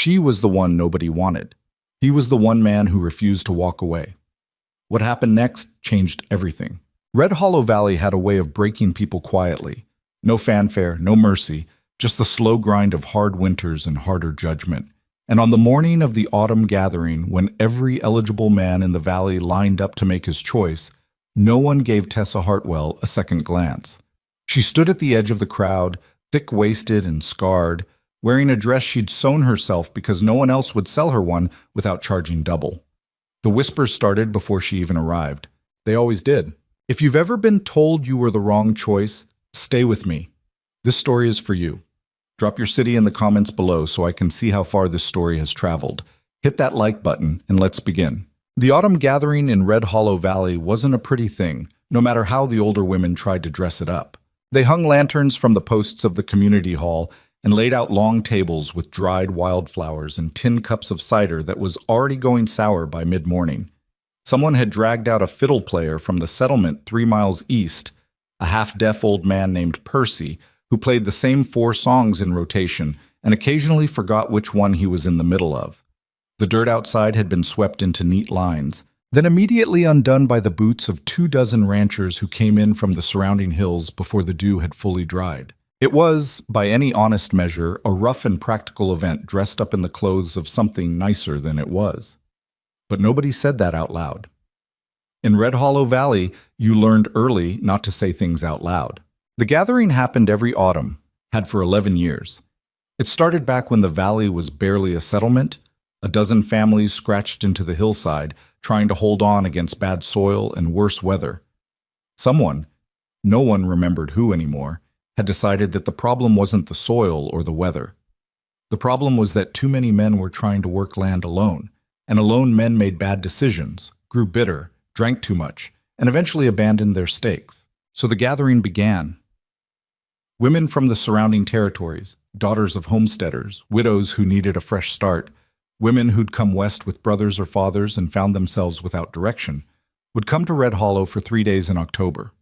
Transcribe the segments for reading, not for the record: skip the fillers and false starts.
She was the one nobody wanted. He was the one man who refused to walk away. What happened next changed everything. Red Hollow Valley had a way of breaking people quietly. No fanfare, no mercy, just the slow grind of hard winters and harder judgment. And on the morning of the autumn gathering, when every eligible man in the valley lined up to make his choice, no one gave Tessa Hartwell a second glance. She stood at the edge of the crowd, thick-waisted and scarred, wearing a dress she'd sewn herself because no one else would sell her one without charging double. The whispers started before she even arrived. They always did. If you've ever been told you were the wrong choice, stay with me. This story is for you. Drop your city in the comments below so I can see how far this story has traveled. Hit that like button and let's begin. The autumn gathering in Red Hollow Valley wasn't a pretty thing, no matter how the older women tried to dress it up. They hung lanterns from the posts of the community hall and laid out long tables with dried wildflowers and tin cups of cider that was already going sour by mid-morning. Someone had dragged out a fiddle player from the settlement 3 miles east, a half-deaf old man named Percy, who played the same 4 songs in rotation and occasionally forgot which one he was in the middle of. The dirt outside had been swept into neat lines, then immediately undone by the boots of 24 ranchers who came in from the surrounding hills before the dew had fully dried. It was, by any honest measure, a rough and practical event dressed up in the clothes of something nicer than it was. But nobody said that out loud. In Red Hollow Valley, you learned early not to say things out loud. The gathering happened every autumn, had for 11 years. It started back when the valley was barely a settlement, a dozen families scratched into the hillside, trying to hold on against bad soil and worse weather. Someone, no one remembered who anymore, had decided that the problem wasn't the soil or the weather. The problem was that too many men were trying to work land alone, and alone men made bad decisions, grew bitter, drank too much, and eventually abandoned their stakes. So the gathering began. Women from the surrounding territories, daughters of homesteaders, widows who needed a fresh start, women who'd come west with brothers or fathers and found themselves without direction, would come to Red Hollow for 3 days in October.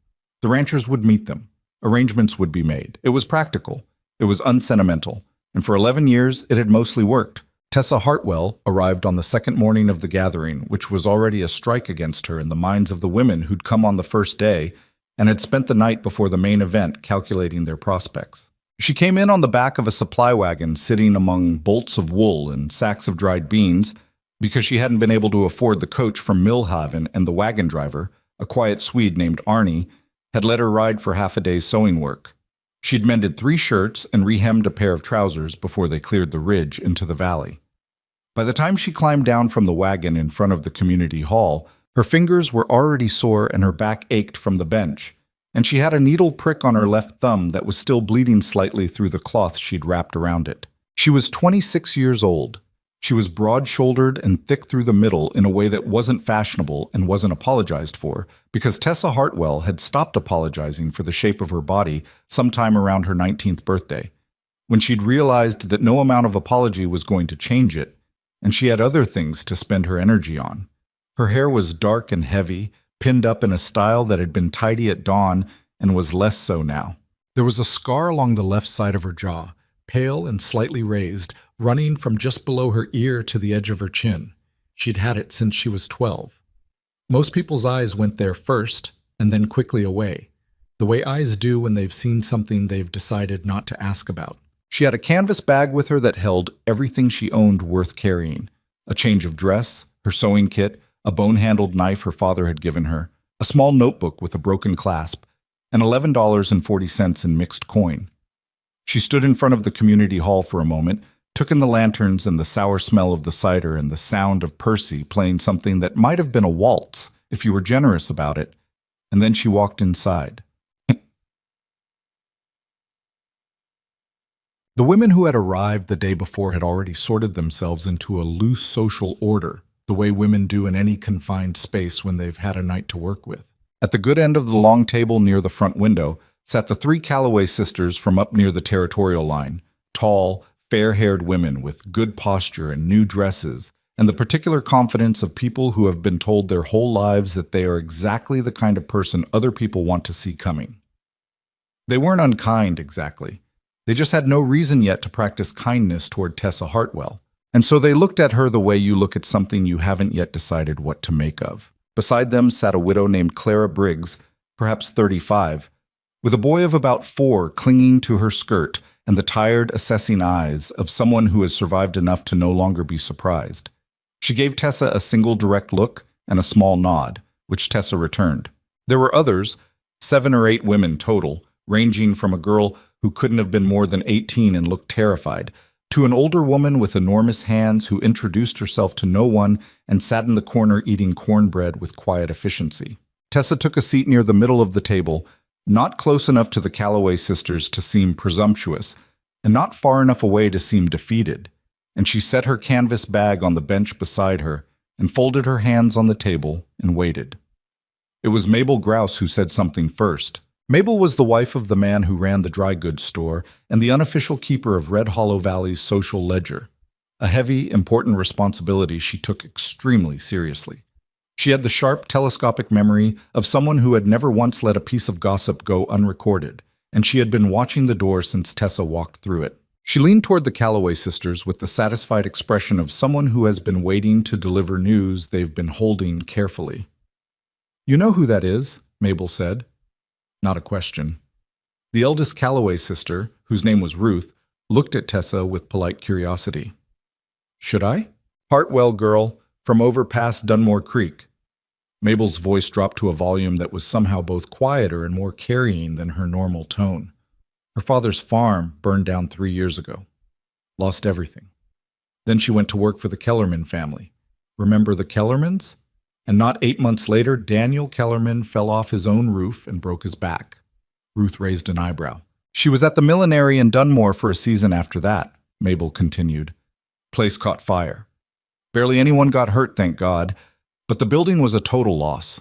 The ranchers would meet them. Arrangements would be made. It was practical. It was unsentimental. And for 11 years, it had mostly worked. Tessa Hartwell arrived on the second morning of the gathering, which was already a strike against her in the minds of the women who'd come on the first day and had spent the night before the main event calculating their prospects. She came in on the back of a supply wagon sitting among bolts of wool and sacks of dried beans because she hadn't been able to afford the coach from Millhaven, and the wagon driver, a quiet Swede named Arnie, had let her ride for half a day's sewing work. She'd mended 3 shirts and rehemmed a pair of trousers before they cleared the ridge into the valley. By the time she climbed down from the wagon in front of the community hall, her fingers were already sore and her back ached from the bench, and she had a needle prick on her left thumb that was still bleeding slightly through the cloth she'd wrapped around it. She was 26 years old. She was broad-shouldered and thick through the middle in a way that wasn't fashionable and wasn't apologized for, because Tessa Hartwell had stopped apologizing for the shape of her body sometime around her 19th birthday, when she'd realized that no amount of apology was going to change it, and she had other things to spend her energy on. Her hair was dark and heavy, pinned up in a style that had been tidy at dawn and was less so now. There was a scar along the left side of her jaw, pale and slightly raised, running from just below her ear to the edge of her chin. She'd had it since she was 12. Most people's eyes went there first, and then quickly away, the way eyes do when they've seen something they've decided not to ask about. She had a canvas bag with her that held everything she owned worth carrying: a change of dress, her sewing kit, a bone-handled knife her father had given her, a small notebook with a broken clasp, and $11.40 in mixed coin. She stood in front of the community hall for a moment, took in the lanterns and the sour smell of the cider and the sound of Percy playing something that might have been a waltz if you were generous about it, and then she walked inside. The women who had arrived the day before had already sorted themselves into a loose social order, the way women do in any confined space when they've had a night to work with. At the good end of the long table near the front window sat the 3 Calloway sisters from up near the territorial line, tall, fair-haired women with good posture and new dresses, and the particular confidence of people who have been told their whole lives that they are exactly the kind of person other people want to see coming. They weren't unkind, exactly. They just had no reason yet to practice kindness toward Tessa Hartwell. And so they looked at her the way you look at something you haven't yet decided what to make of. Beside them sat a widow named Clara Briggs, perhaps 35, with a boy of about 4 clinging to her skirt and the tired, assessing eyes of someone who has survived enough to no longer be surprised. She gave Tessa a single direct look and a small nod, which Tessa returned. There were others, 7 or 8 women total, ranging from a girl who couldn't have been more than 18 and looked terrified, to an older woman with enormous hands who introduced herself to no one and sat in the corner eating cornbread with quiet efficiency. Tessa took a seat near the middle of the table, not close enough to the Calloway sisters to seem presumptuous, and not far enough away to seem defeated, and she set her canvas bag on the bench beside her and folded her hands on the table and waited. It was Mabel Grouse who said something first. Mabel was the wife of the man who ran the dry goods store and the unofficial keeper of Red Hollow Valley's social ledger, a heavy, important responsibility she took extremely seriously. She had the sharp, telescopic memory of someone who had never once let a piece of gossip go unrecorded, and she had been watching the door since Tessa walked through it. She leaned toward the Calloway sisters with the satisfied expression of someone who has been waiting to deliver news they've been holding carefully. "You know who that is," Mabel said. Not a question. The eldest Calloway sister, whose name was Ruth, looked at Tessa with polite curiosity. "Should I?" "Hartwell girl, from over past Dunmore Creek." Mabel's voice dropped to a volume that was somehow both quieter and more carrying than her normal tone. Her father's farm burned down 3 years ago. Lost everything. Then she went to work for the Kellerman family. Remember the Kellermans? And not 8 months later, Daniel Kellerman fell off his own roof and broke his back. Ruth raised an eyebrow. "She was at the millinery in Dunmore for a season after that," Mabel continued. "Place caught fire. Barely anyone got hurt, thank God, but the building was a total loss."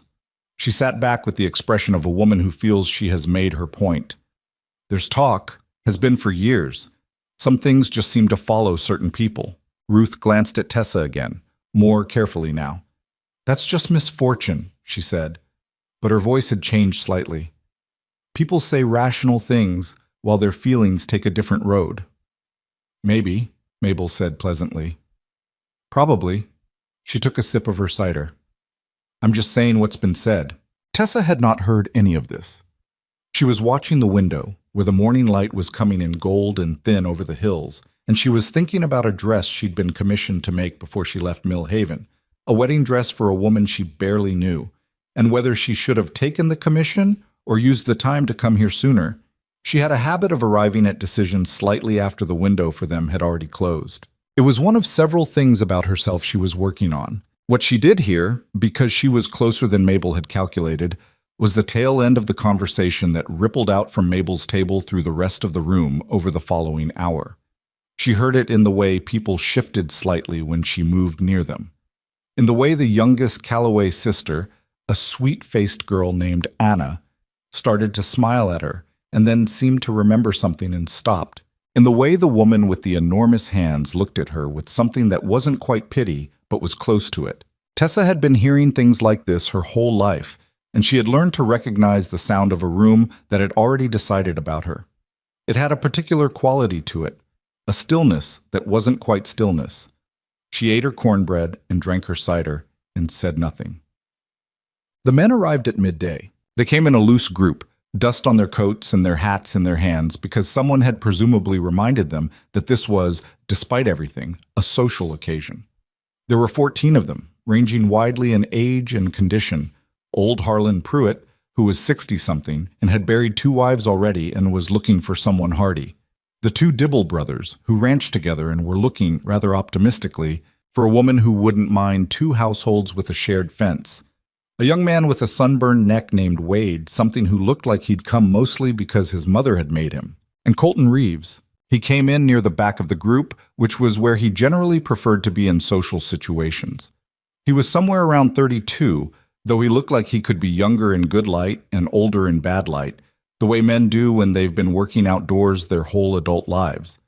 She sat back with the expression of a woman who feels she has made her point. "There's talk, has been for years. Some things just seem to follow certain people." Ruth glanced at Tessa again, more carefully now. "That's just misfortune," she said, but her voice had changed slightly. "People say rational things while their feelings take a different road." "Maybe," Mabel said pleasantly. "Probably." She took a sip of her cider. "I'm just saying what's been said." Tessa had not heard any of this. She was watching the window, where the morning light was coming in gold and thin over the hills, and she was thinking about a dress she'd been commissioned to make before she left Mill Haven, a wedding dress for a woman she barely knew, and whether she should have taken the commission or used the time to come here sooner. She had a habit of arriving at decisions slightly after the window for them had already closed. It was one of several things about herself she was working on. What she did hear, because she was closer than Mabel had calculated, was the tail end of the conversation that rippled out from Mabel's table through the rest of the room over the following hour. She heard it in the way people shifted slightly when she moved near them, in the way the youngest Calloway sister, a sweet-faced girl named Anna, started to smile at her and then seemed to remember something and stopped, in the way the woman with the enormous hands looked at her with something that wasn't quite pity but was close to it. Tessa had been hearing things like this her whole life, and she had learned to recognize the sound of a room that had already decided about her. It had a particular quality to it, a stillness that wasn't quite stillness. She ate her cornbread and drank her cider and said nothing. The men arrived at midday. They came in a loose group, dust on their coats and their hats in their hands because someone had presumably reminded them that this was, despite everything, a social occasion. There were 14 of them, ranging widely in age and condition. Old Harlan Pruitt, who was 60-something and had buried 2 wives already and was looking for someone hardy. The 2 Dibble brothers, who ranched together and were looking, rather optimistically, for a woman who wouldn't mind 2 households with a shared fence. A young man with a sunburned neck named Wade, something who looked like he'd come mostly because his mother had made him. And Colton Reeves. He came in near the back of the group, which was where he generally preferred to be in social situations. He was somewhere around 32, though he looked like he could be younger in good light and older in bad light, the way men do when they've been working outdoors their whole adult lives.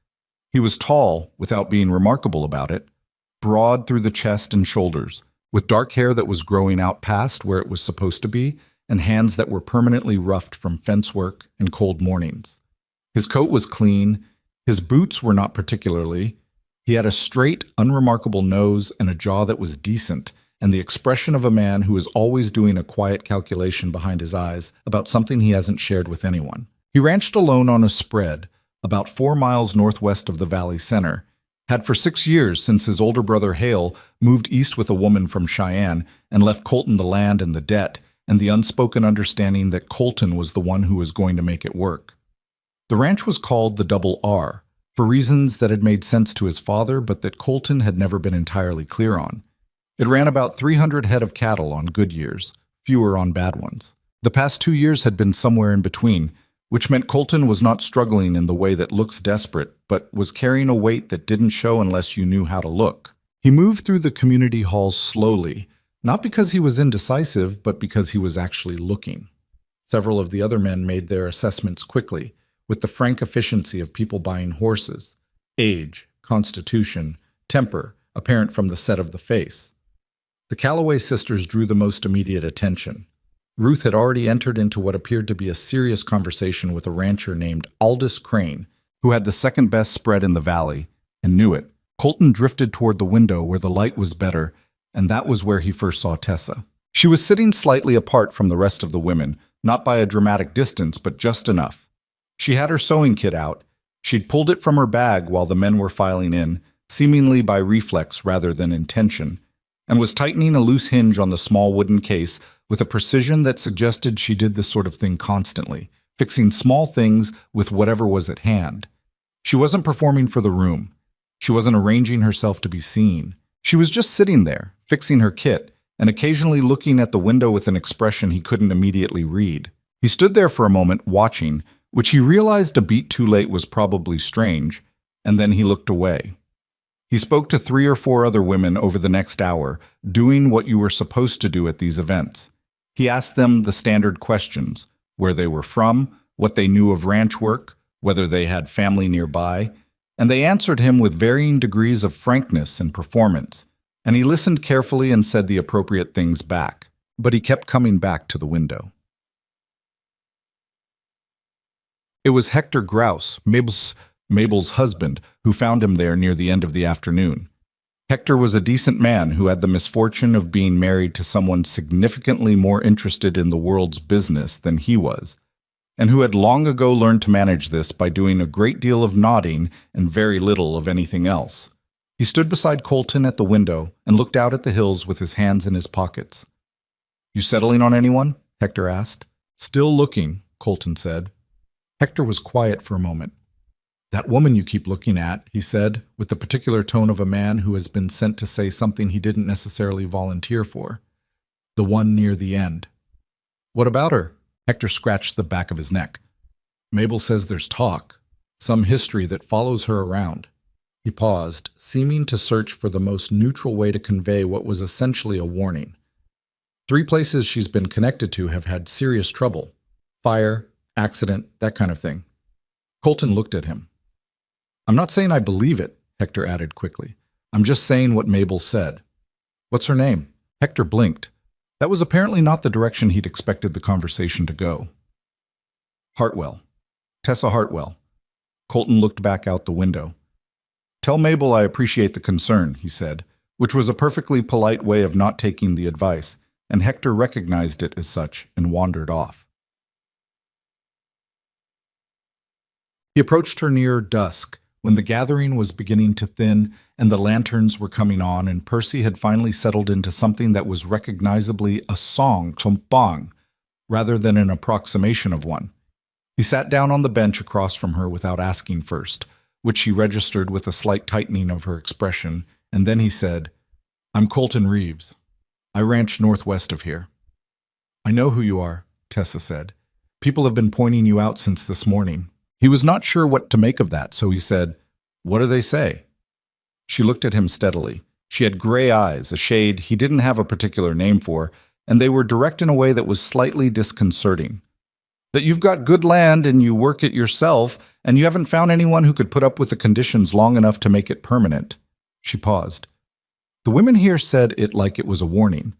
He was tall, without being remarkable about it, broad through the chest and shoulders, with dark hair that was growing out past where it was supposed to be, and hands that were permanently roughed from fence work and cold mornings. His coat was clean, his boots were not particularly, He had a straight, unremarkable nose and a jaw that was decent, and the expression of a man who is always doing a quiet calculation behind his eyes about something he hasn't shared with anyone. He ranched alone on a spread, about 4 miles northwest of the valley center, had for 6 years since his older brother Hale moved east with a woman from Cheyenne and left Colton the land and the debt, and the unspoken understanding that Colton was the one who was going to make it work. The ranch was called the Double R, for reasons that had made sense to his father but that Colton had never been entirely clear on. It ran about 300 head of cattle on good years, fewer on bad ones. The past 2 years had been somewhere in between, which meant Colton was not struggling in the way that looks desperate, but was carrying a weight that didn't show unless you knew how to look. He moved through the community halls slowly, not because he was indecisive, but because he was actually looking. Several of the other men made their assessments quickly, with the frank efficiency of people buying horses. Age, constitution, temper, apparent from the set of the face. The Calloway sisters drew the most immediate attention. Ruth had already entered into what appeared to be a serious conversation with a rancher named Aldous Crane, who had the second best spread in the valley, and knew it. Colton drifted toward the window where the light was better, and that was where he first saw Tessa. She was sitting slightly apart from the rest of the women, not by a dramatic distance, but just enough. She had her sewing kit out. She'd pulled it from her bag while the men were filing in, seemingly by reflex rather than intention, and was tightening a loose hinge on the small wooden case with a precision that suggested she did this sort of thing constantly, fixing small things with whatever was at hand. She wasn't performing for the room. She wasn't arranging herself to be seen. She was just sitting there, fixing her kit, and occasionally looking at the window with an expression he couldn't immediately read. He stood there for a moment, watching, which he realized a beat too late was probably strange, and then he looked away. He spoke to 3 or 4 other women over the next hour, doing what you were supposed to do at these events. He asked them the standard questions: where they were from, what they knew of ranch work, whether they had family nearby, and they answered him with varying degrees of frankness and performance, and he listened carefully and said the appropriate things back. But he kept coming back to the window. It was Hector Grouse, Mabel's husband, who found him there near the end of the afternoon. Hector was a decent man who had the misfortune of being married to someone significantly more interested in the world's business than he was, and who had long ago learned to manage this by doing a great deal of nodding and very little of anything else. He stood beside Colton at the window and looked out at the hills with his hands in his pockets. "You settling on anyone?" Hector asked. "Still looking," Colton said. Hector was quiet for a moment. "That woman you keep looking at," he said, with the particular tone of a man who has been sent to say something he didn't necessarily volunteer for. "The one near the end." "What about her?" Hector scratched the back of his neck. "Mabel says there's talk, some history that follows her around." He paused, seeming to search for the most neutral way to convey what was essentially a warning. 3 places she's been connected to have had serious trouble. Fire, accident, that kind of thing. Colton looked at him. "I'm not saying I believe it," Hector added quickly. "I'm just saying what Mabel said." "What's her name?" Hector blinked. That was apparently not the direction he'd expected the conversation to go. "Hartwell. Tessa Hartwell." Colton looked back out the window. "Tell Mabel I appreciate the concern," he said, which was a perfectly polite way of not taking the advice, and Hector recognized it as such and wandered off. He approached her near dusk, when the gathering was beginning to thin and the lanterns were coming on, and Percy had finally settled into something that was recognizably a song, chompang, rather than an approximation of one. He sat down on the bench across from her without asking first, which she registered with a slight tightening of her expression, and then he said, "I'm Colton Reeves. I ranch northwest of here." "I know who you are," Tessa said. "People have been pointing you out since this morning." He was not sure what to make of that, so he said, "What do they say?" She looked at him steadily. She had gray eyes, a shade he didn't have a particular name for, and they were direct in a way that was slightly disconcerting. "That you've got good land and you work it yourself, and you haven't found anyone who could put up with the conditions long enough to make it permanent." She paused. "The women here said it like it was a warning.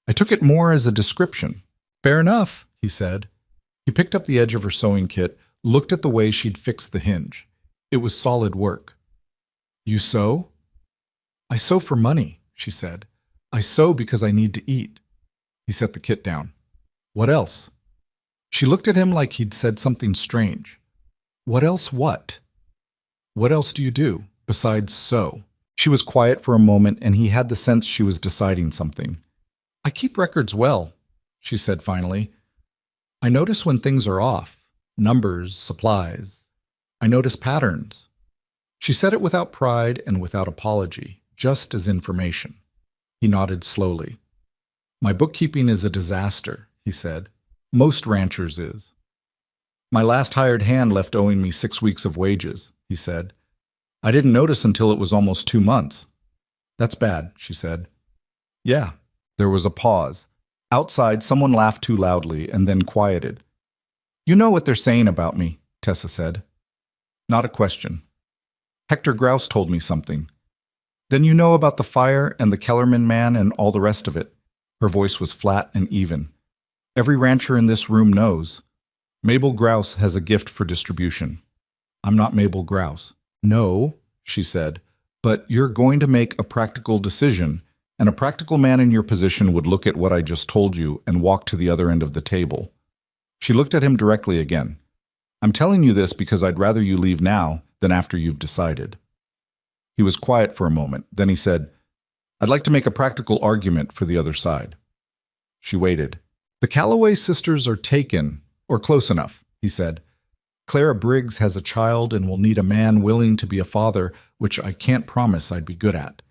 I took it more as a description." "Fair enough," he said. He picked up the edge of her sewing kit, looked at the way she'd fixed the hinge. It was solid work. "You sew?" I sew for money, she said. I sew because I need to eat. He set the kit down. What else? She looked at him like he'd said something strange. What else what? What else do you do besides sew? She was quiet for a moment, and he had the sense she was deciding something. I keep records well, she said finally. I notice when things are off. Numbers, supplies. I notice patterns. She said it without pride and without apology, just as information. He nodded slowly. My bookkeeping is a disaster, he said. Most ranchers is. My last hired hand left owing me 6 weeks of wages, he said. I didn't notice until it was almost 2 months. That's bad, she said. Yeah. There was a pause. Outside, someone laughed too loudly and then quieted. You know what they're saying about me, Tessa said. Not a question. Hector Grouse told me something. Then you know about the fire and the Kellerman man and all the rest of it. Her voice was flat and even. Every rancher in this room knows. Mabel Grouse has a gift for distribution. I'm not Mabel Grouse. No, she said, but you're going to make a practical decision, and a practical man in your position would look at what I just told you and walk to the other end of the table. She looked at him directly again. I'm telling you this because I'd rather you leave now than after you've decided. He was quiet for a moment. Then he said, I'd like to make a practical argument for the other side. She waited. The Calloway sisters are taken, or close enough, he said. Clara Briggs has a child and will need a man willing to be a father, which I can't promise I'd be good at.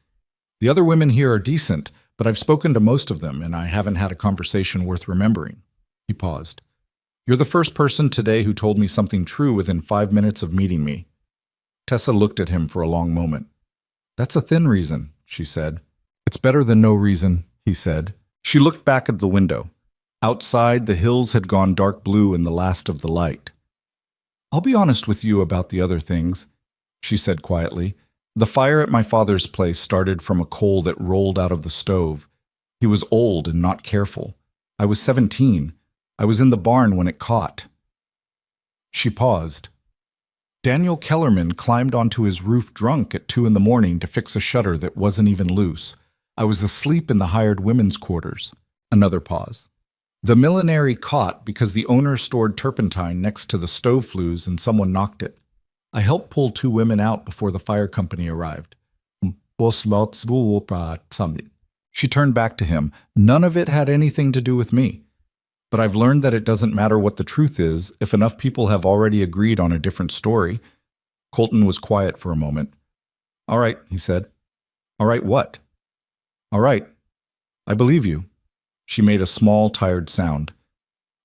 The other women here are decent, but I've spoken to most of them, and I haven't had a conversation worth remembering. He paused. You're the first person today who told me something true within 5 minutes of meeting me. Tessa looked at him for a long moment. That's a thin reason, she said. It's better than no reason, he said. She looked back at the window. Outside, the hills had gone dark blue in the last of the light. I'll be honest with you about the other things, she said quietly. The fire at my father's place started from a coal that rolled out of the stove. He was old and not careful. I was 17. I was in the barn when it caught. She paused. Daniel Kellerman climbed onto his roof drunk at 2 a.m. to fix a shutter that wasn't even loose. I was asleep in the hired women's quarters. Another pause. The millinery caught because the owner stored turpentine next to the stove flues and someone knocked it. I helped pull 2 women out before the fire company arrived. She turned back to him. None of it had anything to do with me. But I've learned that it doesn't matter what the truth is if enough people have already agreed on a different story. Colton was quiet for a moment. All right, he said. All right, what? All right. I believe you. She made a small, tired sound.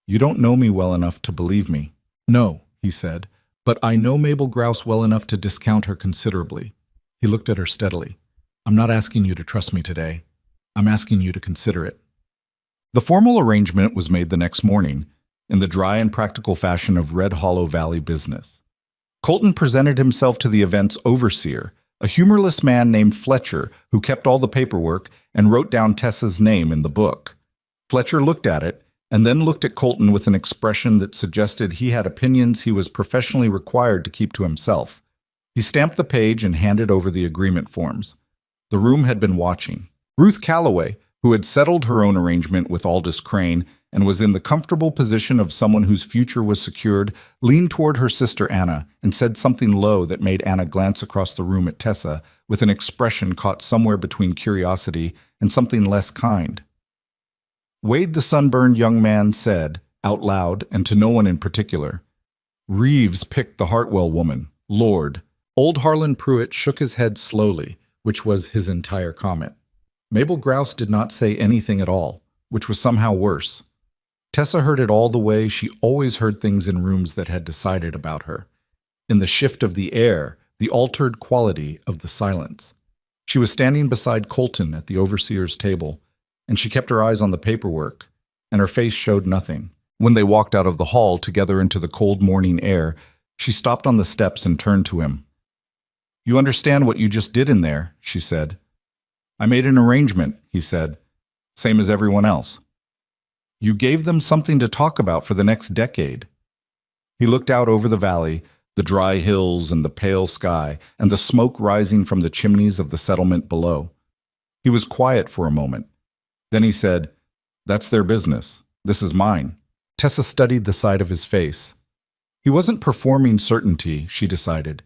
You don't know me well enough to believe me. No, he said, but I know Mabel Grouse well enough to discount her considerably. He looked at her steadily. I'm not asking you to trust me today. I'm asking you to consider it. The formal arrangement was made the next morning, in the dry and practical fashion of Red Hollow Valley business. Colton presented himself to the event's overseer, a humorless man named Fletcher who kept all the paperwork and wrote down Tessa's name in the book. Fletcher looked at it, and then looked at Colton with an expression that suggested he had opinions he was professionally required to keep to himself. He stamped the page and handed over the agreement forms. The room had been watching. Ruth Calloway, who had settled her own arrangement with Aldous Crane and was in the comfortable position of someone whose future was secured, leaned toward her sister Anna and said something low that made Anna glance across the room at Tessa with an expression caught somewhere between curiosity and something less kind. Wade, the sunburned young man, said, out loud and to no one in particular, Reeves picked the Hartwell woman, Lord. Old Harlan Pruitt shook his head slowly, which was his entire comment. Mabel Grouse did not say anything at all, which was somehow worse. Tessa heard it all the way she always heard things in rooms that had decided about her. In the shift of the air, the altered quality of the silence. She was standing beside Colton at the overseer's table, and she kept her eyes on the paperwork, and her face showed nothing. When they walked out of the hall together into the cold morning air, she stopped on the steps and turned to him. You understand what you just did in there, she said. I made an arrangement, he said, same as everyone else. You gave them something to talk about for the next decade. He looked out over the valley, the dry hills and the pale sky, and the smoke rising from the chimneys of the settlement below. He was quiet for a moment. Then he said, "That's their business. This is mine." Tessa studied the side of his face. He wasn't performing certainty, she decided.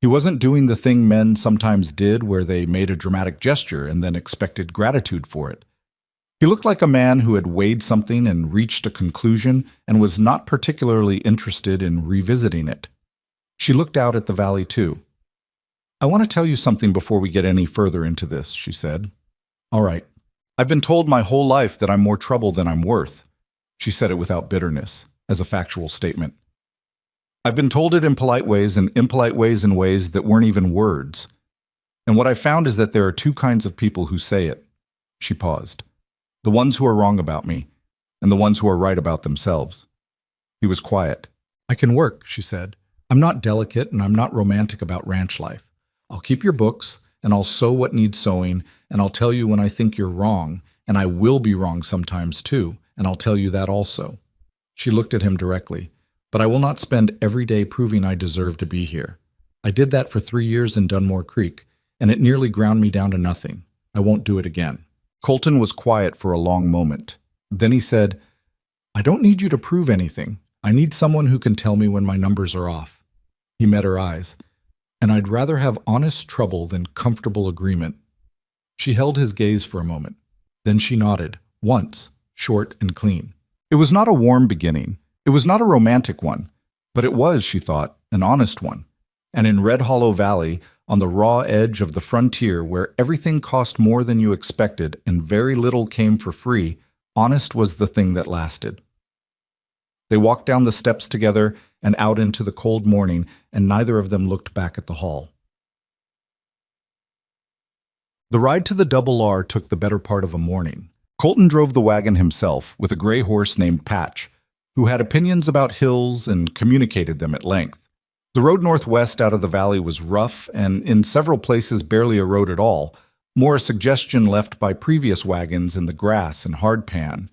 He wasn't doing the thing men sometimes did where they made a dramatic gesture and then expected gratitude for it. He looked like a man who had weighed something and reached a conclusion and was not particularly interested in revisiting it. She looked out at the valley too. "I want to tell you something before we get any further into this," she said. "All right. I've been told my whole life that I'm more trouble than I'm worth." She said it without bitterness, as a factual statement. "I've been told it in polite ways and impolite ways in ways that weren't even words. And what I've found is that there are two kinds of people who say it." She paused. "The ones who are wrong about me, and the ones who are right about themselves." He was quiet. "I can work," she said. "I'm not delicate and I'm not romantic about ranch life. I'll keep your books, and I'll sow what needs sowing, and I'll tell you when I think you're wrong, and I will be wrong sometimes too, and I'll tell you that also." She looked at him directly. "But I will not spend every day proving I deserve to be here. I did that for 3 years in Dunmore Creek, and it nearly ground me down to nothing. I won't do it again." Colton was quiet for a long moment. Then he said, "I don't need you to prove anything. I need someone who can tell me when my numbers are off." He met her eyes. "And I'd rather have honest trouble than comfortable agreement." She held his gaze for a moment. Then she nodded, once, short and clean. It was not a warm beginning. It was not a romantic one. But it was, she thought, an honest one. And in Red Hollow Valley, on the raw edge of the frontier where everything cost more than you expected and very little came for free, honest was the thing that lasted. They walked down the steps together and out into the cold morning, and neither of them looked back at the hall. The ride to the Double R took the better part of a morning. Colton drove the wagon himself with a gray horse named Patch, who had opinions about hills and communicated them at length. The road northwest out of the valley was rough and in several places barely a road at all, more a suggestion left by previous wagons in the grass and hardpan.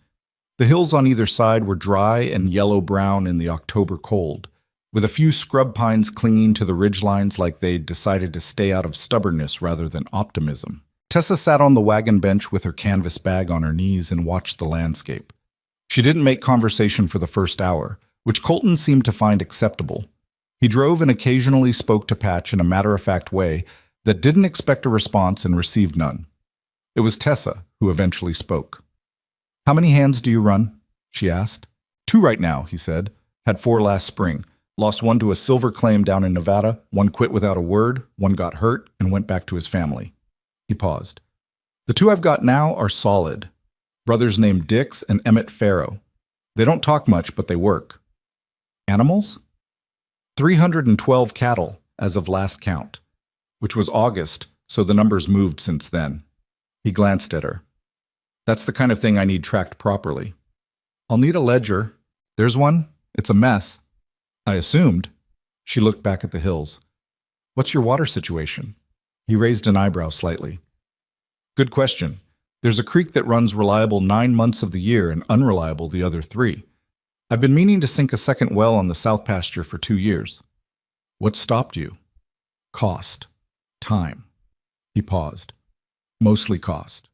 The hills on either side were dry and yellow-brown in the October cold, with a few scrub pines clinging to the ridgelines like they'd decided to stay out of stubbornness rather than optimism. Tessa sat on the wagon bench with her canvas bag on her knees and watched the landscape. She didn't make conversation for the first hour, which Colton seemed to find acceptable. He drove and occasionally spoke to Patch in a matter-of-fact way that didn't expect a response and received none. It was Tessa who eventually spoke. "How many hands do you run?" she asked. "2 right now," he said. "Had 4 last spring. Lost one to a silver claim down in Nevada, one quit without a word, one got hurt and went back to his family." He paused. "The 2 I've got now are solid. Brothers named Dix and Emmett Farrow. They don't talk much, but they work." "Animals?" 312 cattle, as of last count, which was August, so the numbers moved since then. He glanced at her. "That's the kind of thing I need tracked properly." "I'll need a ledger." "There's one. It's a mess." "I assumed." She looked back at the hills. "What's your water situation?" He raised an eyebrow slightly. "Good question. There's a creek that runs reliable 9 months of the year and unreliable the other 3. I've been meaning to sink a second well on the south pasture for 2 years. "What stopped you?" "Cost. Time." He paused. "Mostly cost."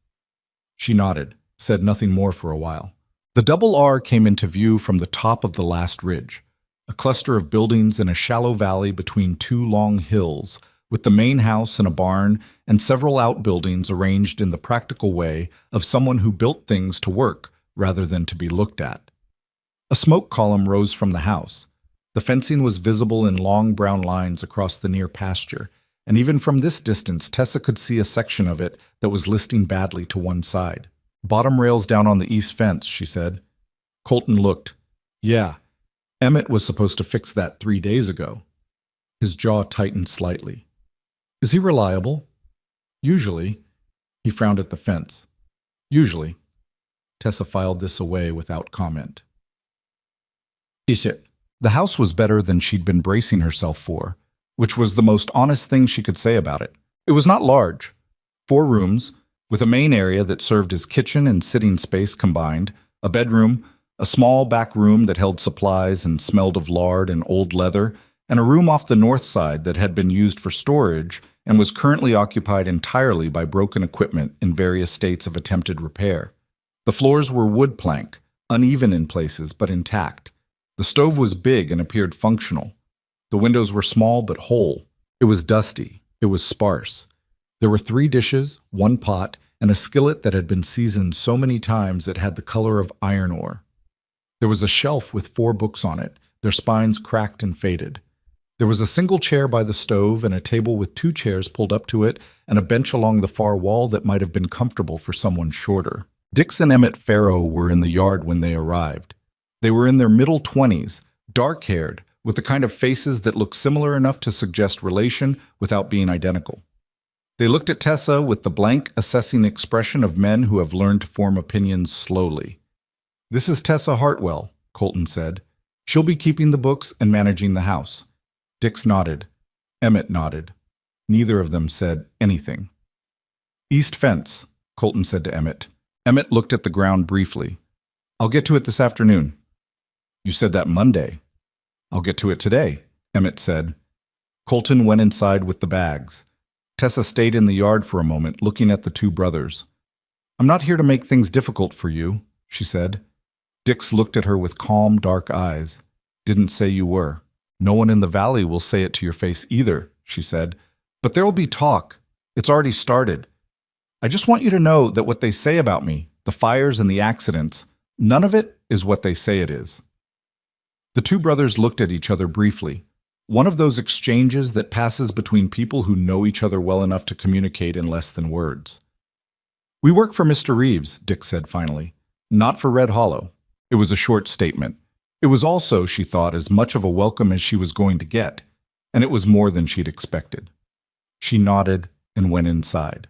She nodded, said nothing more for a while. The Double R came into view from the top of the last ridge, a cluster of buildings in a shallow valley between 2 long hills, with the main house and a barn and several outbuildings arranged in the practical way of someone who built things to work rather than to be looked at. A smoke column rose from the house. The fencing was visible in long brown lines across the near pasture, and even from this distance Tessa could see a section of it that was listing badly to one side. "Bottom rails down on the east fence," she said. Colton looked. "Yeah, Emmett was supposed to fix that 3 days ago." His jaw tightened slightly. "Is he reliable?" "Usually." He frowned at the fence. "Usually." Tessa filed this away without comment. Is it? The house was better than she'd been bracing herself for, which was the most honest thing she could say about it. It was not large. 4 rooms, with a main area that served as kitchen and sitting space combined, a bedroom, a small back room that held supplies and smelled of lard and old leather, and a room off the north side that had been used for storage and was currently occupied entirely by broken equipment in various states of attempted repair. The floors were wood plank, uneven in places but intact. The stove was big and appeared functional. The windows were small but whole. It was dusty. It was sparse. There were 3 dishes, 1 pot, and a skillet that had been seasoned so many times it had the color of iron ore. There was a shelf with 4 books on it, their spines cracked and faded. There was a single chair by the stove and a table with 2 chairs pulled up to it and a bench along the far wall that might have been comfortable for someone shorter. Dix and Emmett Farrow were in the yard when they arrived. They were in their middle 20s, dark-haired, with the kind of faces that look similar enough to suggest relation without being identical. They looked at Tessa with the blank, assessing expression of men who have learned to form opinions slowly. "This is Tessa Hartwell," Colton said. "She'll be keeping the books and managing the house." Dix nodded. Emmett nodded. Neither of them said anything. "East fence," Colton said to Emmett. Emmett looked at the ground briefly. "I'll get to it this afternoon." "You said that Monday." "I'll get to it today," Emmett said. Colton went inside with the bags. Tessa stayed in the yard for a moment, looking at the 2 brothers. "I'm not here to make things difficult for you," she said. Dix looked at her with calm, dark eyes. "Didn't say you were." "No one in the valley will say it to your face either," she said. "But there'll be talk. It's already started. I just want you to know that what they say about me, the fires and the accidents, none of it is what they say it is." The 2 brothers looked at each other briefly. One of those exchanges that passes between people who know each other well enough to communicate in less than words. "We work for Mr. Reeves," Dick said finally. "Not for Red Hollow." It was a short statement. It was also, she thought, as much of a welcome as she was going to get, and it was more than she'd expected. She nodded and went inside.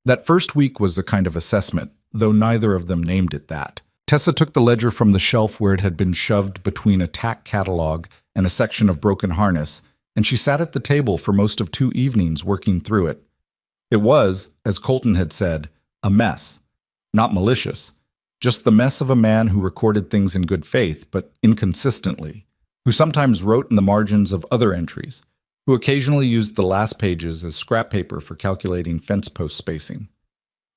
That first week was a kind of assessment, though neither of them named it that. Tessa took the ledger from the shelf where it had been shoved between a tack catalog and a section of broken harness, and she sat at the table for most of 2 evenings working through it. It was, as Colton had said, a mess. Not malicious, just the mess of a man who recorded things in good faith, but inconsistently, who sometimes wrote in the margins of other entries, who occasionally used the last pages as scrap paper for calculating fence post spacing.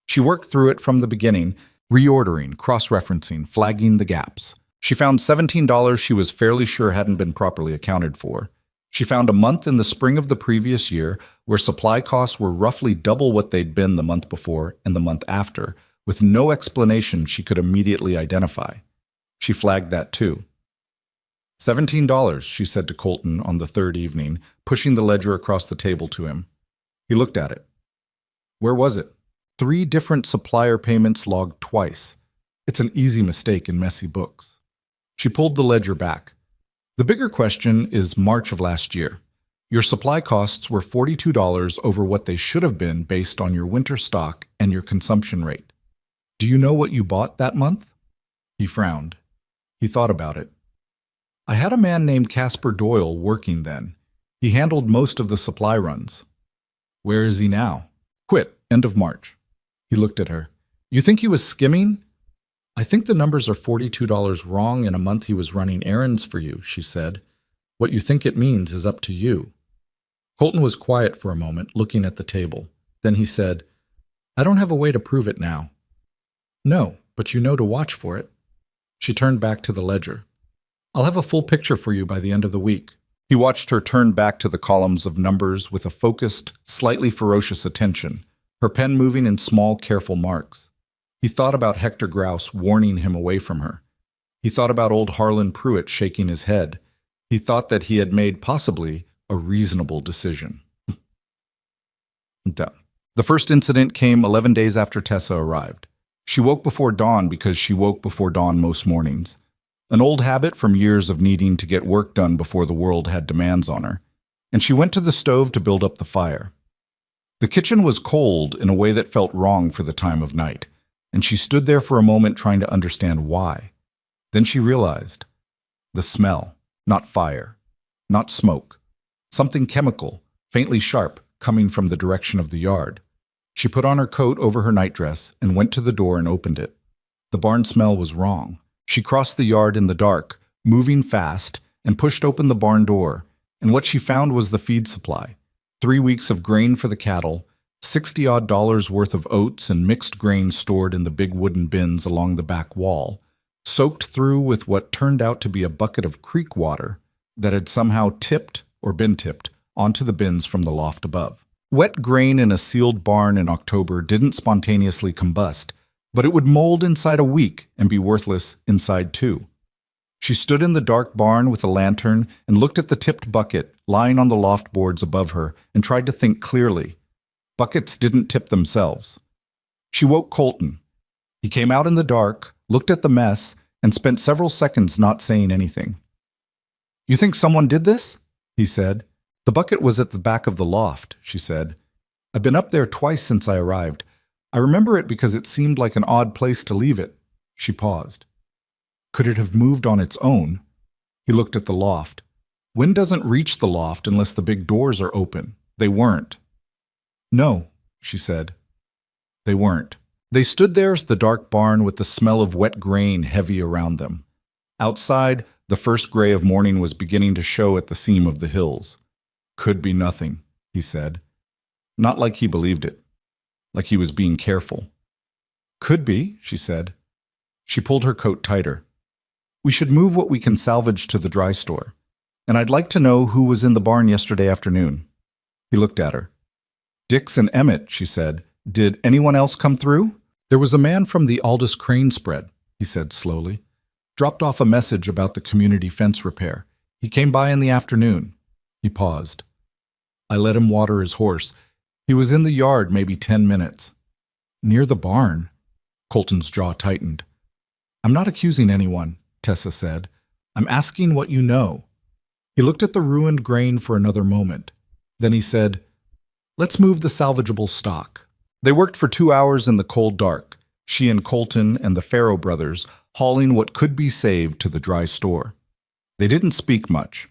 She worked through it from the beginning, reordering, cross-referencing, flagging the gaps. She found $17 she was fairly sure hadn't been properly accounted for. She found a month in the spring of the previous year where supply costs were roughly double what they'd been the month before and the month after, with no explanation she could immediately identify. She flagged that too. $17, she said to Colton on the 3rd evening, pushing the ledger across the table to him. He looked at it. Where was it? 3 different supplier payments logged twice. It's an easy mistake in messy books. She pulled the ledger back. The bigger question is March of last year. Your supply costs were $42 over what they should have been based on your winter stock and your consumption rate. Do you know what you bought that month? He frowned. He thought about it. I had a man named Casper Doyle working then. He handled most of the supply runs. Where is he now? Quit, end of March. He looked at her. You think he was skimming? I think the numbers are $42 wrong in a month he was running errands for you, she said. What you think it means is up to you. Colton was quiet for a moment, looking at the table. Then he said, I don't have a way to prove it now. No, but you know to watch for it. She turned back to the ledger. I'll have a full picture for you by the end of the week. He watched her turn back to the columns of numbers with a focused, slightly ferocious attention, her pen moving in small, careful marks. He thought about Hector Grouse warning him away from her. He thought about old Harlan Pruitt shaking his head. He thought that he had made, possibly, a reasonable decision. Done. The first incident came 11 days after Tessa arrived. She woke before dawn because she woke before dawn most mornings. An old habit from years of needing to get work done before the world had demands on her. And she went to the stove to build up the fire. The kitchen was cold in a way that felt wrong for the time of night, and she stood there for a moment trying to understand why. Then she realized. The smell, not fire, not smoke. Something chemical, faintly sharp, coming from the direction of the yard. She put on her coat over her nightdress and went to the door and opened it. The barn smell was wrong. She crossed the yard in the dark, moving fast, and pushed open the barn door, and what she found was the feed supply. 3 weeks of grain for the cattle, $60-odd worth of oats and mixed grain stored in the big wooden bins along the back wall, soaked through with what turned out to be a bucket of creek water that had somehow tipped or been tipped onto the bins from the loft above. Wet grain in a sealed barn in October didn't spontaneously combust, but it would mold inside a week and be worthless inside 2. She stood in the dark barn with a lantern and looked at the tipped bucket lying on the loft boards above her and tried to think clearly. Buckets didn't tip themselves. She woke Colton. He came out in the dark, looked at the mess, and spent several seconds not saying anything. "You think someone did this?" he said. "The bucket was at the back of the loft," she said. "I've been up there twice since I arrived. I remember it because it seemed like an odd place to leave it." She paused. "Could it have moved on its own?" He looked at the loft. Wind doesn't reach the loft unless the big doors are open. They weren't. "No," she said. They weren't. They stood there as the dark barn with the smell of wet grain heavy around them. Outside, the first gray of morning was beginning to show at the seam of the hills. "Could be nothing," he said. Not like he believed it. Like he was being careful. "Could be," she said. She pulled her coat tighter. "We should move what we can salvage to the dry store. And I'd like to know who was in the barn yesterday afternoon." He looked at her. "Dix and Emmett," she said. "Did anyone else come through?" "There was a man from the Aldous Crane spread," he said slowly. "Dropped off a message about the community fence repair. He came by in the afternoon." He paused. "I let him water his horse. He was in the yard maybe 10 minutes. "Near the barn?" Colton's jaw tightened. "I'm not accusing anyone," Tessa said. "I'm asking what you know." He looked at the ruined grain for another moment. Then he said, "Let's move the salvageable stock." They worked for 2 hours in the cold dark, she and Colton and the Farrow brothers hauling what could be saved to the dry store. They didn't speak much.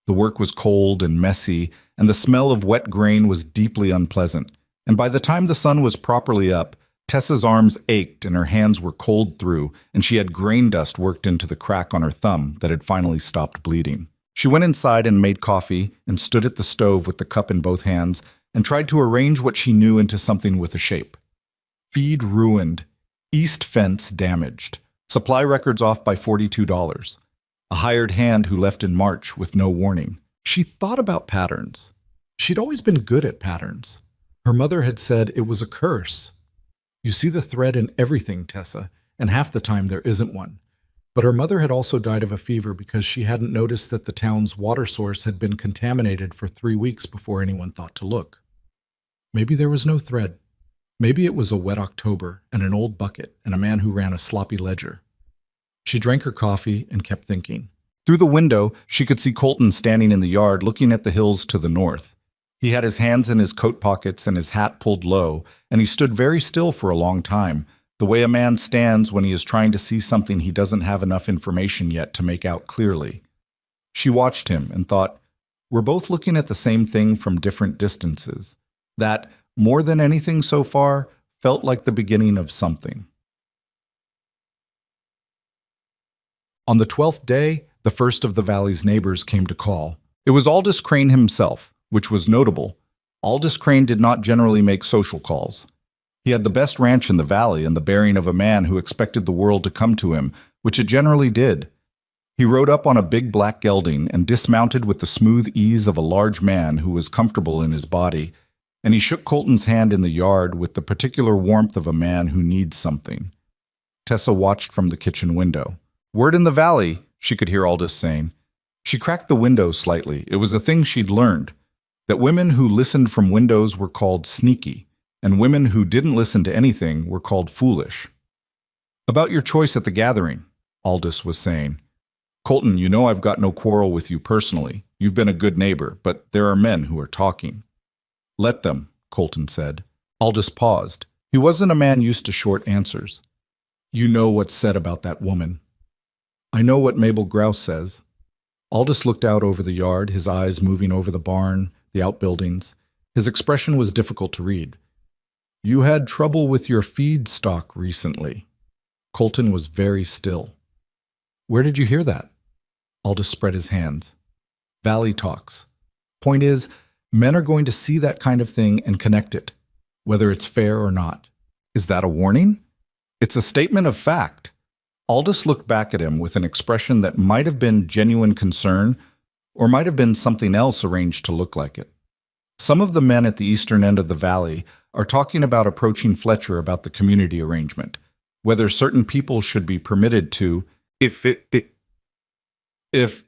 The work was cold and messy, and the smell of wet grain was deeply unpleasant. And by the time the sun was properly up, Tessa's arms ached and her hands were cold through, and she had grain dust worked into the crack on her thumb that had finally stopped bleeding. She went inside and made coffee and stood at the stove with the cup in both hands and tried to arrange what she knew into something with a shape. Feed ruined. East fence damaged. Supply records off by $42. A hired hand who left in March with no warning. She thought about patterns. She'd always been good at patterns. Her mother had said it was a curse. You see the thread in everything, Tessa, and half the time there isn't one. But her mother had also died of a fever because she hadn't noticed that the town's water source had been contaminated for 3 weeks before anyone thought to look. Maybe there was no thread. Maybe it was a wet October and an old bucket and a man who ran a sloppy ledger. She drank her coffee and kept thinking. Through the window, she could see Colton standing in the yard looking at the hills to the north. He had his hands in his coat pockets and his hat pulled low, and he stood very still for a long time, the way a man stands when he is trying to see something he doesn't have enough information yet to make out clearly. She watched him and thought, we're both looking at the same thing from different distances. That, more than anything so far, felt like the beginning of something. On the 12th day, the first of the valley's neighbors came to call. It was Aldous Crane himself, which was notable. Aldous Crane did not generally make social calls. He had the best ranch in the valley and the bearing of a man who expected the world to come to him, which it generally did. He rode up on a big black gelding and dismounted with the smooth ease of a large man who was comfortable in his body, and he shook Colton's hand in the yard with the particular warmth of a man who needs something. Tessa watched from the kitchen window. "Word in the valley," she could hear Aldous saying. She cracked the window slightly. It was a thing she'd learned, that women who listened from windows were called sneaky, and women who didn't listen to anything were called foolish. "About your choice at the gathering," Aldous was saying. "Colton, you know I've got no quarrel with you personally. You've been a good neighbor, but there are men who are talking." "Let them," Colton said. Aldous paused. He wasn't a man used to short answers. "You know what's said about that woman." "I know what Mabel Grouse says." Aldous looked out over the yard, his eyes moving over the barn, the outbuildings. His expression was difficult to read. "You had trouble with your feed stock recently." Colton was very still. "Where did you hear that?" Aldous spread his hands. Valley talks. Point is, men are going to see that kind of thing and connect it, whether it's fair or not. Is that a warning? It's a statement of fact. Aldous looked back at him with an expression that might have been genuine concern or might have been something else arranged to look like it. Some of the men at the eastern end of the valley are talking about approaching Fletcher about the community arrangement, whether certain people should be permitted to, if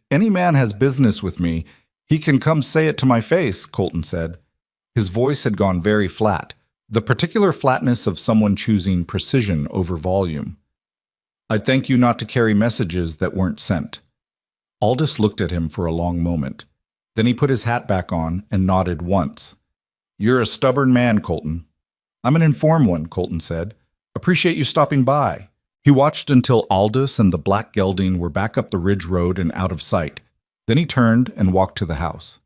any man has business with me, he can come say it to my face, Colton said. His voice had gone very flat, the particular flatness of someone choosing precision over volume. I'd thank you not to carry messages that weren't sent. Aldous looked at him for a long moment. Then he put his hat back on and nodded once. You're a stubborn man, Colton. I'm an informed one, Colton said. Appreciate you stopping by. He watched until Aldous and the black gelding were back up the ridge road and out of sight. Then he turned and walked to the house.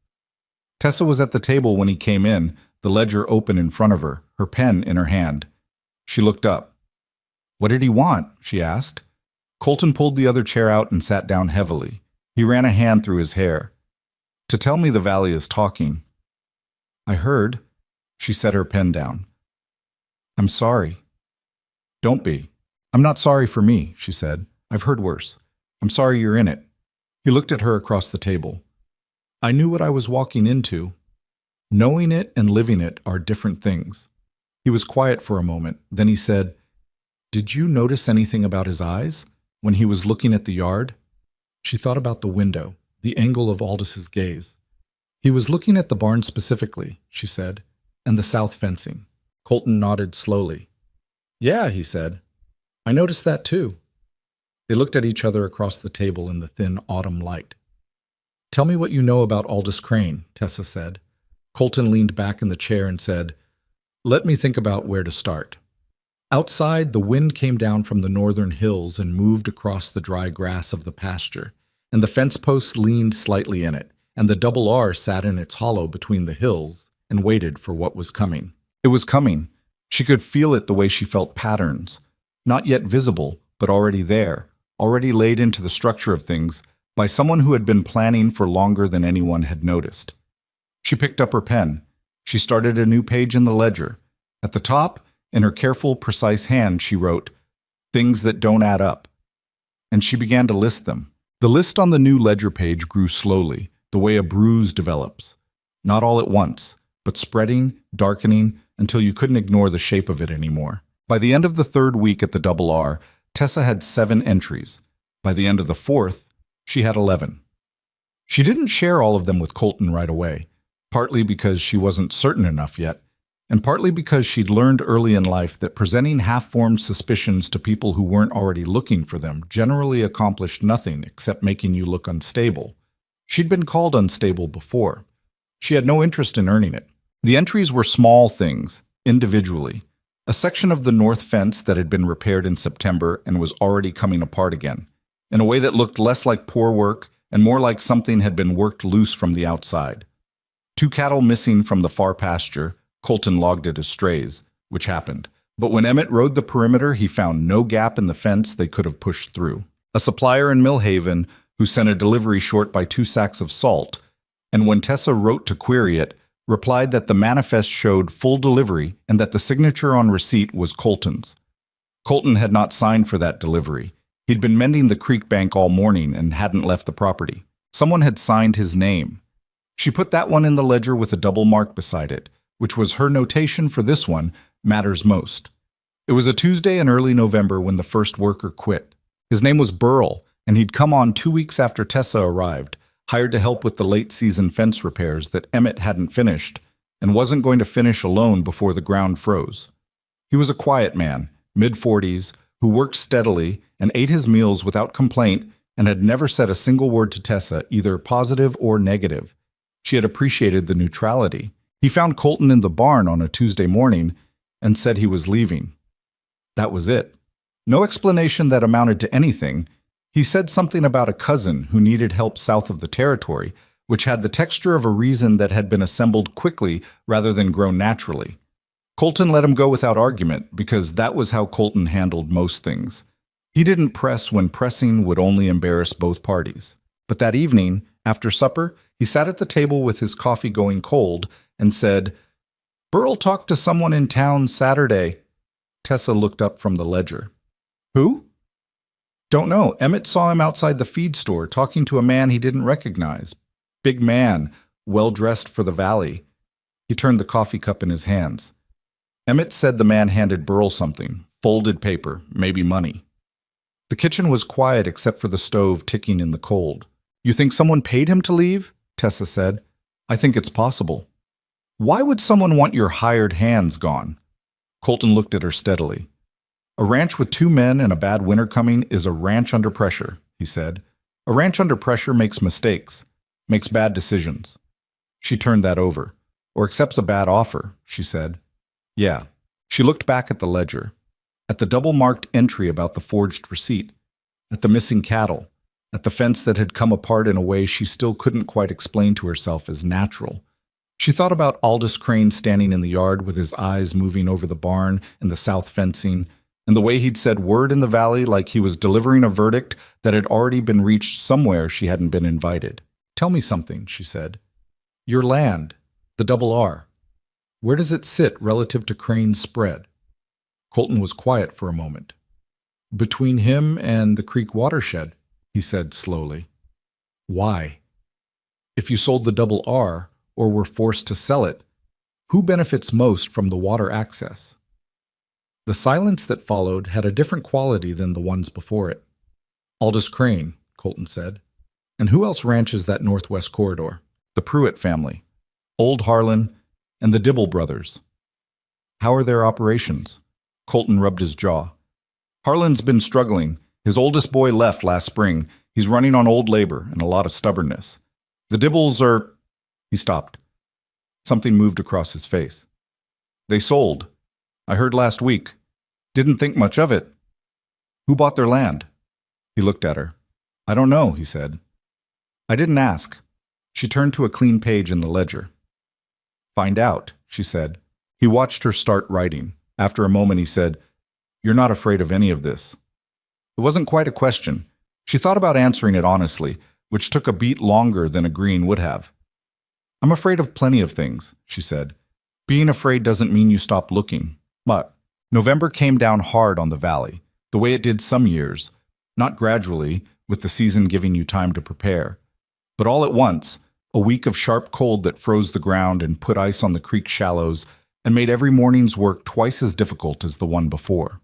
Tessa was at the table when he came in, the ledger open in front of her, her pen in her hand. She looked up. What did he want? She asked. Colton pulled the other chair out and sat down heavily. He ran a hand through his hair. To tell me the valley is talking. I heard. She set her pen down. I'm sorry. Don't be. I'm not sorry for me, she said. I've heard worse. I'm sorry you're in it. He looked at her across the table. I knew what I was walking into. Knowing it and living it are different things. He was quiet for a moment. Then he said, Did you notice anything about his eyes when he was looking at the yard? She thought about the window, the angle of Aldous' gaze. He was looking at the barn specifically, she said, and the south fencing. Colton nodded slowly. Yeah, he said. I noticed that too. They looked at each other across the table in the thin autumn light. Tell me what you know about Aldous Crane, Tessa said. Colton leaned back in the chair and said, Let me think about where to start. Outside, the wind came down from the northern hills and moved across the dry grass of the pasture, and the fence posts leaned slightly in it, and the double R sat in its hollow between the hills and waited for what was coming. It was coming. She could feel it the way she felt patterns, not yet visible, but already there, already laid into the structure of things by someone who had been planning for longer than anyone had noticed. She picked up her pen. She started a new page in the ledger. At the top, in her careful, precise hand, she wrote, Things that don't add up. And she began to list them. The list on the new ledger page grew slowly, the way a bruise develops. Not all at once, but spreading, darkening, until you couldn't ignore the shape of it anymore. By the end of the third week at the double R, Tessa had 7 entries. By the end of the fourth, she had 11. She didn't share all of them with Colton right away, partly because she wasn't certain enough yet, and partly because she'd learned early in life that presenting half-formed suspicions to people who weren't already looking for them generally accomplished nothing except making you look unstable. She'd been called unstable before. She had no interest in earning it. The entries were small things, individually. A section of the north fence that had been repaired in September and was already coming apart again, in a way that looked less like poor work and more like something had been worked loose from the outside. 2 cattle missing from the far pasture. Colton logged it as strays, which happened. But when Emmett rode the perimeter, he found no gap in the fence they could have pushed through. A supplier in Millhaven who sent a delivery short by 2 sacks of salt, and when Tessa wrote to query it, replied that the manifest showed full delivery and that the signature on receipt was Colton's. Colton had not signed for that delivery. He'd been mending the creek bank all morning and hadn't left the property. Someone had signed his name. She put that one in the ledger with a double mark beside it, which was her notation for this one, matters most. It was a Tuesday in early November when the first worker quit. His name was Burl, and he'd come on 2 weeks after Tessa arrived, hired to help with the late-season fence repairs that Emmett hadn't finished, and wasn't going to finish alone before the ground froze. He was a quiet man, mid-40s, who worked steadily and ate his meals without complaint and had never said a single word to Tessa, either positive or negative. She had appreciated the neutrality. He found Colton in the barn on a Tuesday morning and said he was leaving. That was it. No explanation that amounted to anything. He said something about a cousin who needed help south of the territory, which had the texture of a reason that had been assembled quickly rather than grown naturally. Colton let him go without argument because that was how Colton handled most things. He didn't press when pressing would only embarrass both parties. But that evening, after supper, he sat at the table with his coffee going cold and said, "Burl talked to someone in town Saturday." Tessa looked up from the ledger. "Who?" "Don't know. Emmett saw him outside the feed store talking to a man he didn't recognize. Big man, well-dressed for the valley." He turned the coffee cup in his hands. Emmett said the man handed Burl something, folded paper, maybe money. The kitchen was quiet except for the stove ticking in the cold. "You think someone paid him to leave?" Tessa said. "I think it's possible." "Why would someone want your hired hands gone?" Colton looked at her steadily. "A ranch with 2 men and a bad winter coming is a ranch under pressure," he said. "A ranch under pressure makes mistakes, makes bad decisions." She turned that over. "Or accepts a bad offer," she said. "Yeah." She looked back at the ledger, at the double-marked entry about the forged receipt, at the missing cattle, at the fence that had come apart in a way she still couldn't quite explain to herself as natural. She thought about Aldous Crane standing in the yard with his eyes moving over the barn and the south fencing, and the way he'd said word in the valley like he was delivering a verdict that had already been reached somewhere she hadn't been invited. "Tell me something," she said. "Your land, the double R, where does it sit relative to Crane's spread?" Colton was quiet for a moment. "Between him and the creek watershed," he said slowly. "Why? If you sold the double R, or were forced to sell it, who benefits most from the water access?" The silence that followed had a different quality than the ones before it. "Aldous Crane," Colton said. "And who else ranches that northwest corridor?" "The Pruitt family, Old Harlan, and the Dibble brothers." "How are their operations?" Colton rubbed his jaw. "Harlan's been struggling. His oldest boy left last spring. He's running on old labor and a lot of stubbornness. The Dibbles are—" He stopped. Something moved across his face. "They sold. I heard last week. Didn't think much of it." "Who bought their land?" He looked at her. "I don't know," he said. "I didn't ask." She turned to a clean page in the ledger. "Find out," she said. He watched her start writing. After a moment he said, "You're not afraid of any of this." It wasn't quite a question. She thought about answering it honestly, which took a beat longer than agreeing would have. "I'm afraid of plenty of things," she said. "Being afraid doesn't mean you stop looking." But November came down hard on the valley, the way it did some years, not gradually, with the season giving you time to prepare, but all at once, a week of sharp cold that froze the ground and put ice on the creek shallows and made every morning's work twice as difficult as the one before.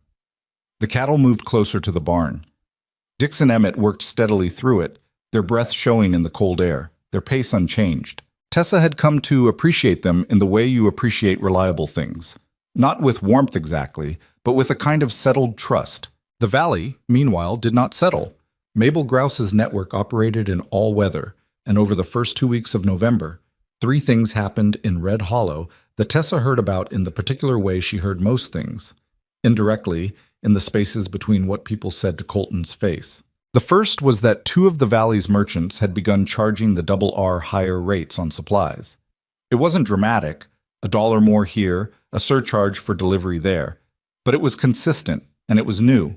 The cattle moved closer to the barn. Dix and Emmett worked steadily through it, their breath showing in the cold air, their pace unchanged. Tessa had come to appreciate them in the way you appreciate reliable things. Not with warmth exactly, but with a kind of settled trust. The valley, meanwhile, did not settle. Mabel Grouse's network operated in all weather, and over the first 2 weeks of November, 3 things happened in Red Hollow that Tessa heard about in the particular way she heard most things, indirectly, in the spaces between what people said to Colton's face. The first was that 2 of the valley's merchants had begun charging the double R higher rates on supplies. It wasn't dramatic, $1 more here, a surcharge for delivery there, but it was consistent, and it was new.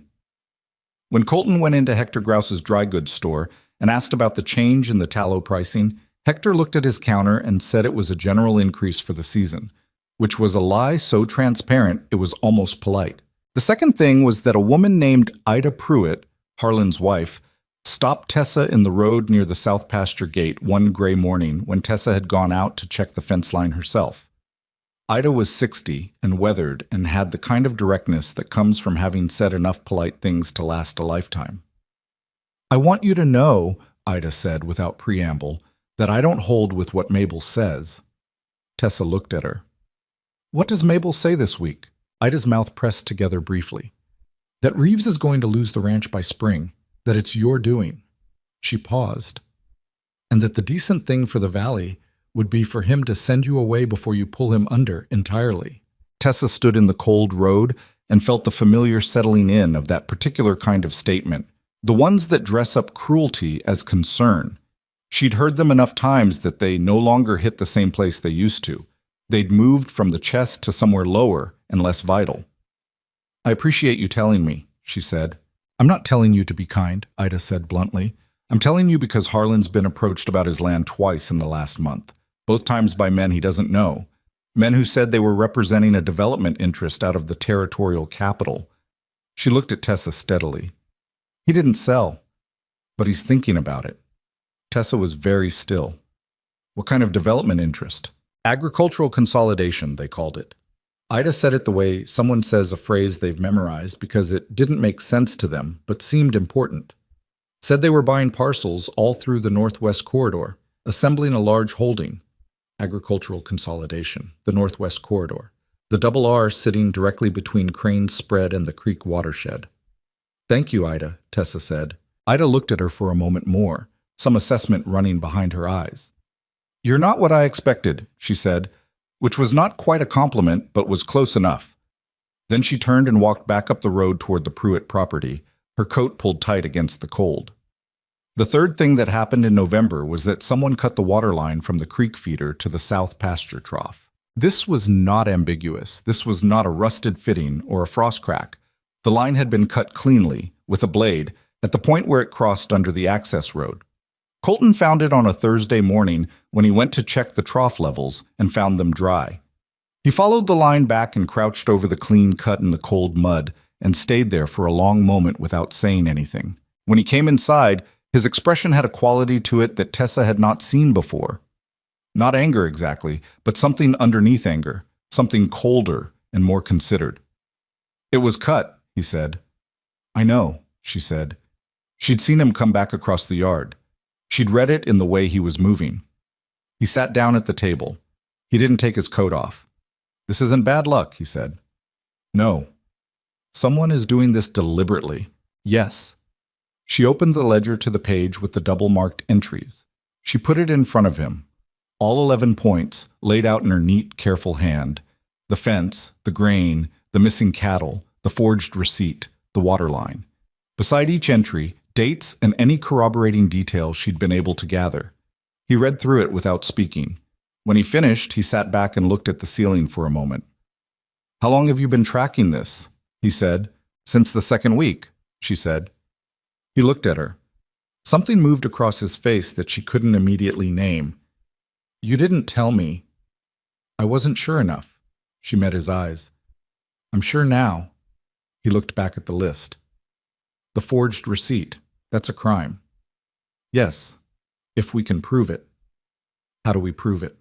When Colton went into Hector Grouse's dry goods store and asked about the change in the tallow pricing, Hector looked at his counter and said it was a general increase for the season, which was a lie so transparent it was almost polite. The second thing was that a woman named Ida Pruitt, Harlan's wife, stopped Tessa in the road near the south pasture gate one gray morning when Tessa had gone out to check the fence line herself. Ida was 60 and weathered and had the kind of directness that comes from having said enough polite things to last a lifetime. "I want you to know," Ida said without preamble, "that I don't hold with what Mabel says." Tessa looked at her. "What does Mabel say this week?" Ida's mouth pressed together briefly. "That Reeves is going to lose the ranch by spring, that it's your doing." She paused. "And that the decent thing for the valley would be for him to send you away before you pull him under entirely." Tessa stood in the cold road and felt the familiar settling in of that particular kind of statement, the ones that dress up cruelty as concern. She'd heard them enough times that they no longer hit the same place they used to. They'd moved from the chest to somewhere lower and less vital. "I appreciate you telling me," she said. "I'm not telling you to be kind," Ida said bluntly. I'm telling you because Harlan's been approached about his land twice in the last month, both times by men he doesn't know. Men who said they were representing a development interest out of the territorial capital. She looked at Tessa steadily. He didn't sell, but he's thinking about it. Tessa was very still. What kind of development interest? Agricultural consolidation, they called it. Ida said it the way someone says a phrase they've memorized because it didn't make sense to them, but seemed important. Said they were buying parcels all through the Northwest Corridor, assembling a large holding. Agricultural consolidation, the Northwest Corridor. The double R sitting directly between Crane's Spread and the Creek watershed. Thank you, Ida, Tessa said. Ida looked at her for a moment more, some assessment running behind her eyes. You're not what I expected, she said, which was not quite a compliment, but was close enough. Then she turned and walked back up the road toward the Pruitt property, her coat pulled tight against the cold. The third thing that happened in November was that someone cut the water line from the creek feeder to the south pasture trough. This was not ambiguous. This was not a rusted fitting or a frost crack. The line had been cut cleanly, with a blade, at the point where it crossed under the access road. Colton found it on a Thursday morning when he went to check the trough levels and found them dry. He followed the line back and crouched over the clean cut in the cold mud and stayed there for a long moment without saying anything. When he came inside, his expression had a quality to it that Tessa had not seen before. Not anger exactly, but something underneath anger, something colder and more considered. It was cut, he said. I know, she said. She'd seen him come back across the yard. She'd read it in the way he was moving. He sat down at the table. He didn't take his coat off. This isn't bad luck, he said. No. Someone is doing this deliberately. Yes. She opened the ledger to the page with the double-marked entries. She put it in front of him. All 11 points laid out in her neat, careful hand. The fence, the grain, the missing cattle, the forged receipt, the water line. Beside each entry, dates and any corroborating details she'd been able to gather. He read through it without speaking. When he finished, he sat back and looked at the ceiling for a moment. How long have you been tracking this? He said. Since the second week, she said. He looked at her. Something moved across his face that she couldn't immediately name. You didn't tell me. I wasn't sure enough. She met his eyes. I'm sure now. He looked back at the list. The forged receipt. That's a crime. Yes, if we can prove it. How do we prove it?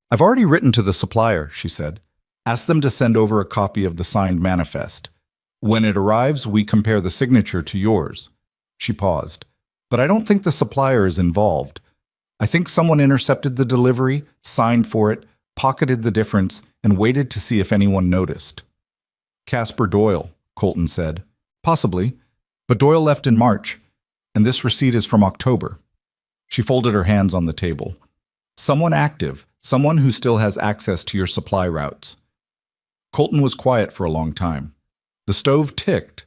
I've already written to the supplier, she said. Ask them to send over a copy of the signed manifest. When it arrives, we compare the signature to yours. She paused. But I don't think the supplier is involved. I think someone intercepted the delivery, signed for it, pocketed the difference, and waited to see if anyone noticed. Casper Doyle, Colton said. Possibly. But Doyle left in March, and this receipt is from October. She folded her hands on the table. Someone active, someone who still has access to your supply routes. Colton was quiet for a long time. The stove ticked.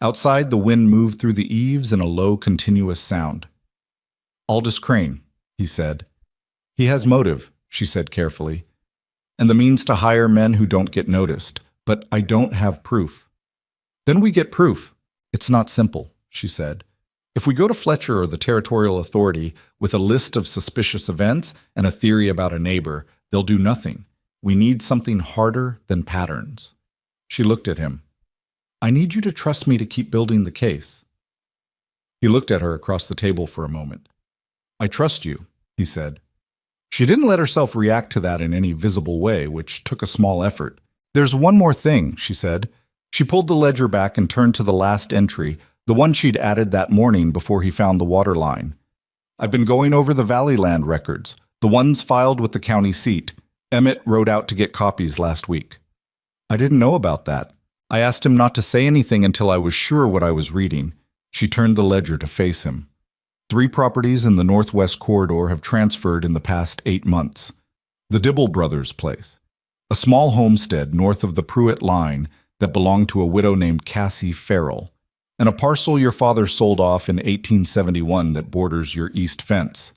Outside, the wind moved through the eaves in a low, continuous sound. Aldous Crane, he said. He has motive, she said carefully, and the means to hire men who don't get noticed, but I don't have proof. Then we get proof. It's not simple, she said. If we go to Fletcher or the Territorial Authority with a list of suspicious events and a theory about a neighbor, they'll do nothing. We need something harder than patterns. She looked at him. I need you to trust me to keep building the case. He looked at her across the table for a moment. I trust you, he said. She didn't let herself react to that in any visible way, which took a small effort. There's one more thing, she said. She pulled the ledger back and turned to the last entry, the one she'd added that morning before he found the water line. I've been going over the Valley Land records, the ones filed with the county seat. Emmett rode out to get copies last week. I didn't know about that. I asked him not to say anything until I was sure what I was reading. She turned the ledger to face him. 3 properties in the Northwest Corridor have transferred in the past 8 months. The Dibble brothers' place, a small homestead north of the Pruitt line that belonged to a widow named Cassie Farrell, and a parcel your father sold off in 1871 that borders your east fence.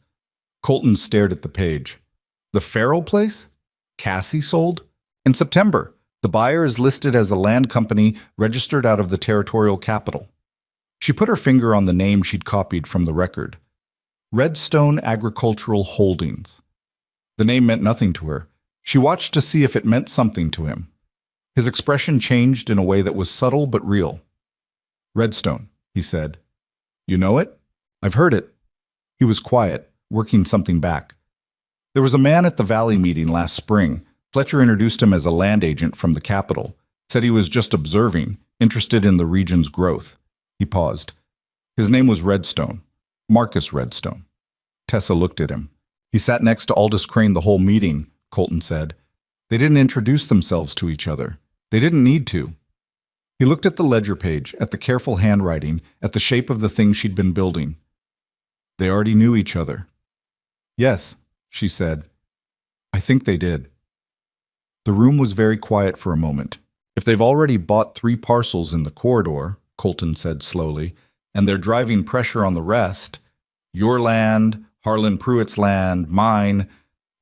Colton stared at the page. The Farrell place? Cassie sold? In September. The buyer is listed as a land company registered out of the territorial capital. She put her finger on the name she'd copied from the record. Redstone Agricultural Holdings. The name meant nothing to her. She watched to see if it meant something to him. His expression changed in a way that was subtle but real. Redstone, he said. You know it? I've heard it. He was quiet, working something back. There was a man at the Valley meeting last spring. Fletcher introduced him as a land agent from the capital, said he was just observing, interested in the region's growth. He paused. His name was Redstone, Marcus Redstone. Tessa looked at him. He sat next to Aldous Crane the whole meeting, Colton said. They didn't introduce themselves to each other. They didn't need to. He looked at the ledger page, at the careful handwriting, at the shape of the thing she'd been building. They already knew each other. Yes, she said. I think they did. The room was very quiet for a moment. If they've already bought 3 parcels in the corridor, Colton said slowly, and they're driving pressure on the rest, your land, Harlan Pruitt's land, mine,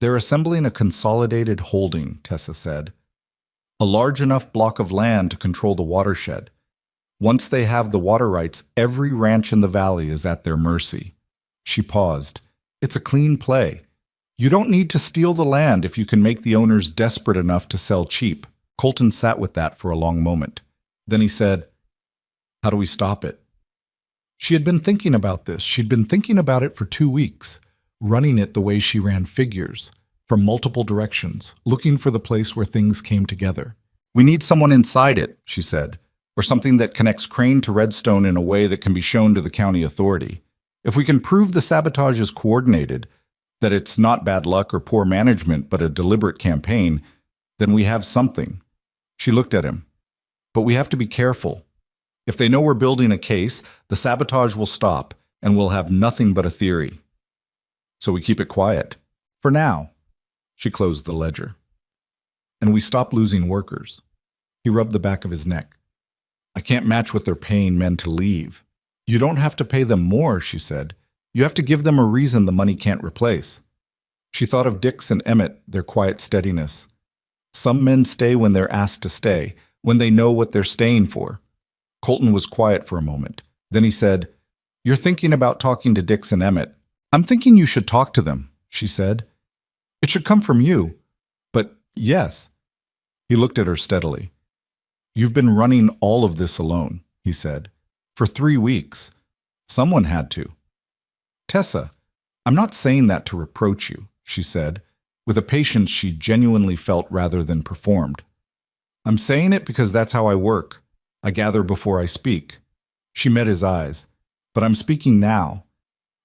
they're assembling a consolidated holding, Tessa said. A large enough block of land to control the watershed. Once they have the water rights, every ranch in the valley is at their mercy. She paused. It's a clean play. You don't need to steal the land if you can make the owners desperate enough to sell cheap. Colton sat with that for a long moment. Then he said, How do we stop it? She had been thinking about this. She'd been thinking about it for 2 weeks, running it the way she ran figures, from multiple directions, looking for the place where things came together. We need someone inside it, she said, or something that connects Crane to Redstone in a way that can be shown to the county authority. If we can prove the sabotage is coordinated, that it's not bad luck or poor management but a deliberate campaign, then we have something. She looked at him. But we have to be careful. If they know we're building a case, the sabotage will stop, and we'll have nothing but a theory. So we keep it quiet. For now. She closed the ledger. And we stop losing workers. He rubbed the back of his neck. I can't match what they're paying men to leave. You don't have to pay them more, she said. You have to give them a reason the money can't replace. She thought of Dix and Emmett, their quiet steadiness. Some men stay when they're asked to stay, when they know what they're staying for. Colton was quiet for a moment. Then he said, You're thinking about talking to Dix and Emmett. I'm thinking you should talk to them, she said. It should come from you. But yes. He looked at her steadily. You've been running all of this alone, he said. For 3 weeks. Someone had to. Tessa, I'm not saying that to reproach you, she said, with a patience she genuinely felt rather than performed. I'm saying it because that's how I work. I gather before I speak. She met his eyes. But I'm speaking now,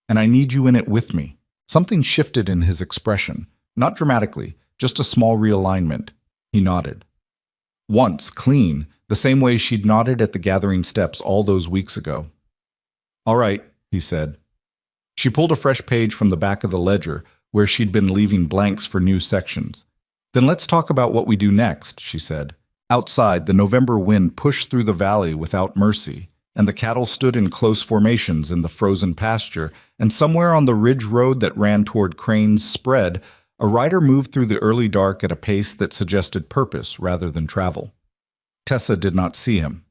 and I need you in it with me. Something shifted in his expression, not dramatically, just a small realignment. He nodded. Once, clean, the same way she'd nodded at the gathering steps all those weeks ago. All right, he said. She pulled a fresh page from the back of the ledger, where she'd been leaving blanks for new sections. Then let's talk about what we do next, she said. Outside, the November wind pushed through the valley without mercy, and the cattle stood in close formations in the frozen pasture, and somewhere on the ridge road that ran toward Crane's spread, a rider moved through the early dark at a pace that suggested purpose rather than travel. Tessa did not see him,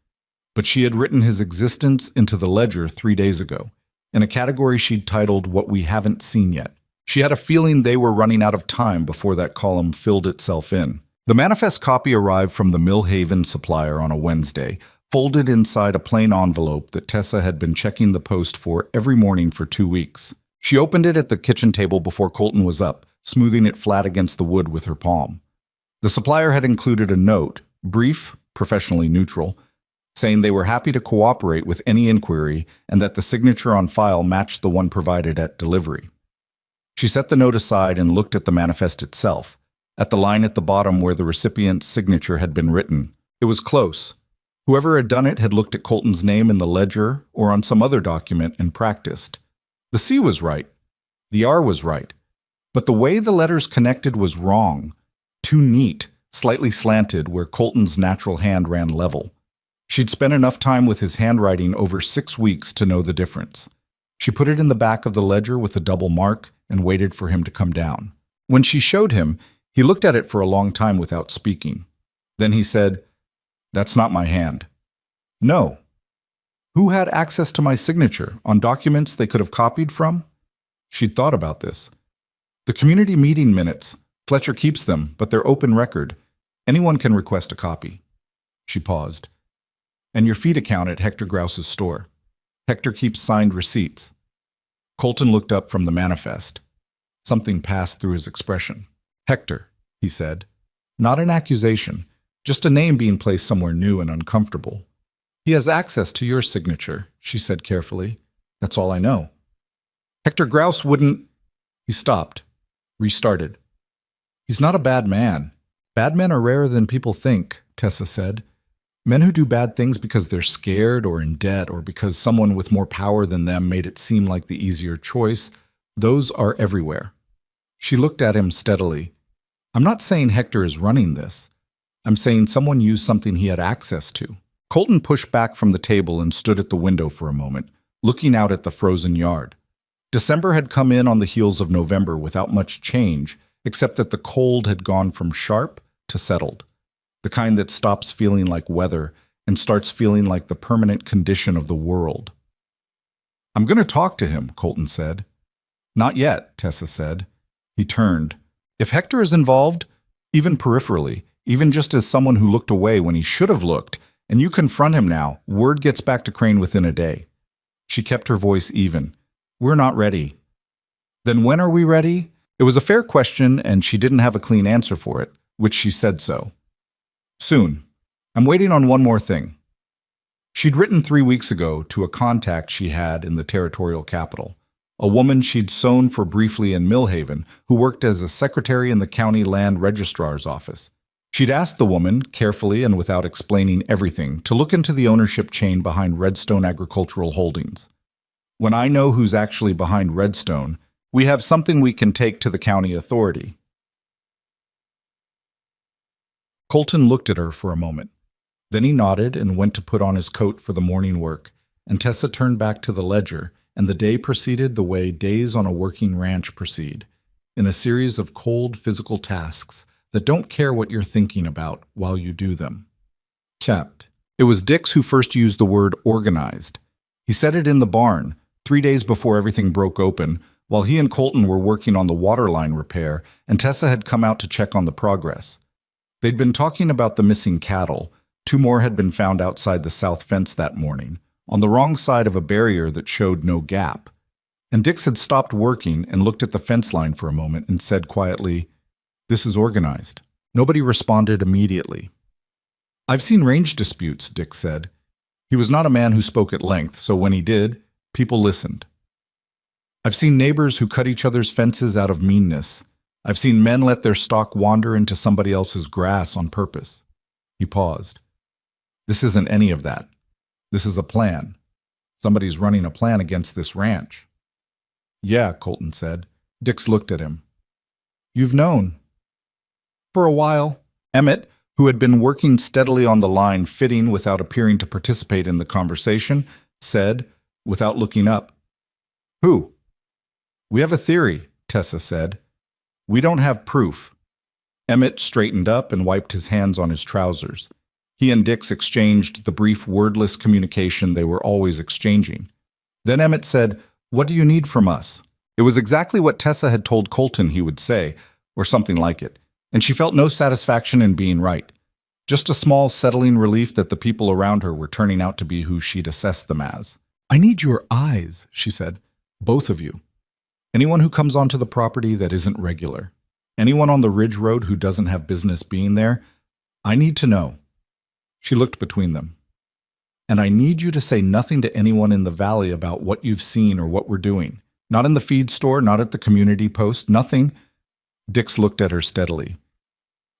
but she had written his existence into the ledger 3 days ago, in a category she'd titled What We Haven't Seen Yet. She had a feeling they were running out of time before that column filled itself in. The manifest copy arrived from the Millhaven supplier on a Wednesday, folded inside a plain envelope that Tessa had been checking the post for every morning for 2 weeks. She opened it at the kitchen table before Colton was up, smoothing it flat against the wood with her palm. The supplier had included a note, brief, professionally neutral, saying they were happy to cooperate with any inquiry and that the signature on file matched the one provided at delivery. She set the note aside and looked at the manifest itself, at the line at the bottom where the recipient's signature had been written. It was close. Whoever had done it had looked at Colton's name in the ledger or on some other document and practiced. The C was right. The R was right. But the way the letters connected was wrong. Too neat, slightly slanted where Colton's natural hand ran level. She'd spent enough time with his handwriting over 6 weeks to know the difference. She put it in the back of the ledger with a double mark and waited for him to come down. When she showed him, he looked at it for a long time without speaking. Then he said, That's not my hand. No. Who had access to my signature on documents they could have copied from? She'd thought about this. The community meeting minutes. Fletcher keeps them, but they're open record. Anyone can request a copy. She paused. And your feed account at Hector Grouse's store. Hector keeps signed receipts. Colton looked up from the manifest. Something passed through his expression. Hector, he said. Not an accusation, just a name being placed somewhere new and uncomfortable. He has access to your signature, she said carefully. That's all I know. Hector Grouse wouldn't... He stopped, restarted. He's not a bad man. Bad men are rarer than people think, Tessa said. Men who do bad things because they're scared or in debt or because someone with more power than them made it seem like the easier choice, those are everywhere. She looked at him steadily. I'm not saying Hector is running this. I'm saying someone used something he had access to. Colton pushed back from the table and stood at the window for a moment, looking out at the frozen yard. December had come in on the heels of November without much change, except that the cold had gone from sharp to settled. The kind that stops feeling like weather and starts feeling like the permanent condition of the world. I'm going to talk to him, Colton said. Not yet, Tessa said. He turned. If Hector is involved, even peripherally, even just as someone who looked away when he should have looked, and you confront him now, word gets back to Crane within a day. She kept her voice even. We're not ready. Then when are we ready? It was a fair question, and she didn't have a clean answer for it, which she said so. Soon. I'm waiting on one more thing. She'd written 3 weeks ago to a contact she had in the territorial capital, a woman she'd sewn for briefly in Millhaven who worked as a secretary in the county land registrar's office. She'd asked the woman, carefully and without explaining everything, to look into the ownership chain behind Redstone Agricultural Holdings. When I know who's actually behind Redstone, we have something we can take to the county authority. Colton looked at her for a moment. Then he nodded and went to put on his coat for the morning work, and Tessa turned back to the ledger, and the day proceeded the way days on a working ranch proceed, in a series of cold physical tasks that don't care what you're thinking about while you do them. Except, it was Dix who first used the word organized. He said it in the barn, 3 days before everything broke open, while he and Colton were working on the water line repair, and Tessa had come out to check on the progress. They'd been talking about the missing cattle. 2 more had been found outside the south fence that morning, on the wrong side of a barrier that showed no gap. And Dix had stopped working and looked at the fence line for a moment and said quietly, "This is organized." Nobody responded immediately. "I've seen range disputes," Dix said. He was not a man who spoke at length, so when he did, people listened. "I've seen neighbors who cut each other's fences out of meanness. I've seen men let their stock wander into somebody else's grass on purpose." He paused. "This isn't any of that. This is a plan. Somebody's running a plan against this ranch." "Yeah," Colton said. Dix looked at him. "You've known." For a while, Emmett, who had been working steadily on the line fitting without appearing to participate in the conversation, said, without looking up, "Who?" "We have a theory," Tessa said. "We don't have proof." Emmett straightened up and wiped his hands on his trousers. He and Dix exchanged the brief wordless communication they were always exchanging. Then Emmett said, "What do you need from us?" It was exactly what Tessa had told Colton he would say, or something like it, and she felt no satisfaction in being right. Just a small settling relief that the people around her were turning out to be who she'd assessed them as. "I need your eyes," she said. "Both of you. Anyone who comes onto the property that isn't regular. Anyone on the Ridge Road who doesn't have business being there. I need to know." She looked between them. "And I need you to say nothing to anyone in the valley about what you've seen or what we're doing. Not in the feed store, not at the community post, nothing." Dix looked at her steadily.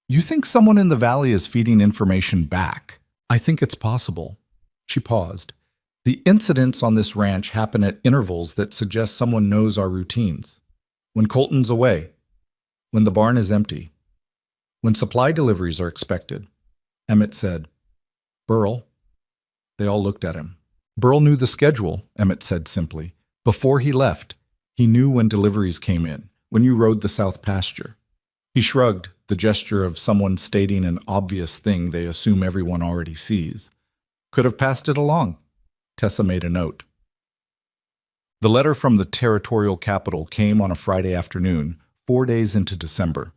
"You think someone in the valley is feeding information back?" "I think it's possible." She paused. "The incidents on this ranch happen at intervals that suggest someone knows our routines. When Colton's away, when the barn is empty, when supply deliveries are expected." Emmett said, "Burl." They all looked at him. "Burl knew the schedule," Emmett said simply. "Before he left, he knew when deliveries came in, when you rode the south pasture." He shrugged, the gesture of someone stating an obvious thing they assume everyone already sees. "Could have passed it along." Tessa made a note. The letter from the territorial capital came on a Friday afternoon, 4 days into December.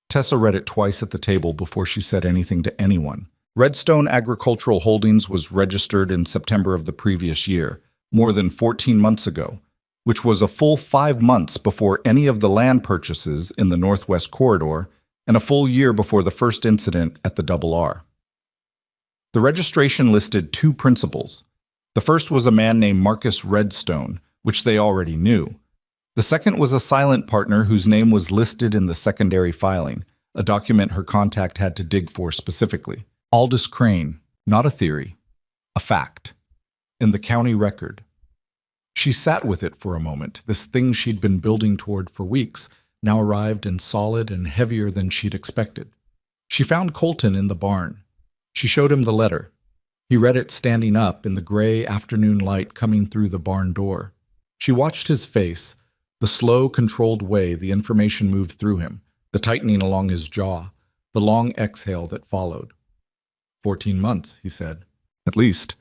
Tessa read it twice at the table before she said anything to anyone. Redstone Agricultural Holdings was registered in September of the previous year, more than 14 months ago, which was a full 5 months before any of the land purchases in the Northwest Corridor and a full year before the first incident at the Double R. The registration listed 2 principals. The first was a man named Marcus Redstone, which they already knew. The second was a silent partner whose name was listed in the secondary filing, a document her contact had to dig for specifically. Aldous Crane, not a theory, a fact, in the county record. She sat with it for a moment. This thing she'd been building toward for weeks now arrived in solid and heavier than she'd expected. She found Colton in the barn. She showed him the letter. He read it standing up in the gray afternoon light coming through the barn door. She watched his face, the slow, controlled way the information moved through him, the tightening along his jaw, the long exhale that followed. 14 months, he said. At least,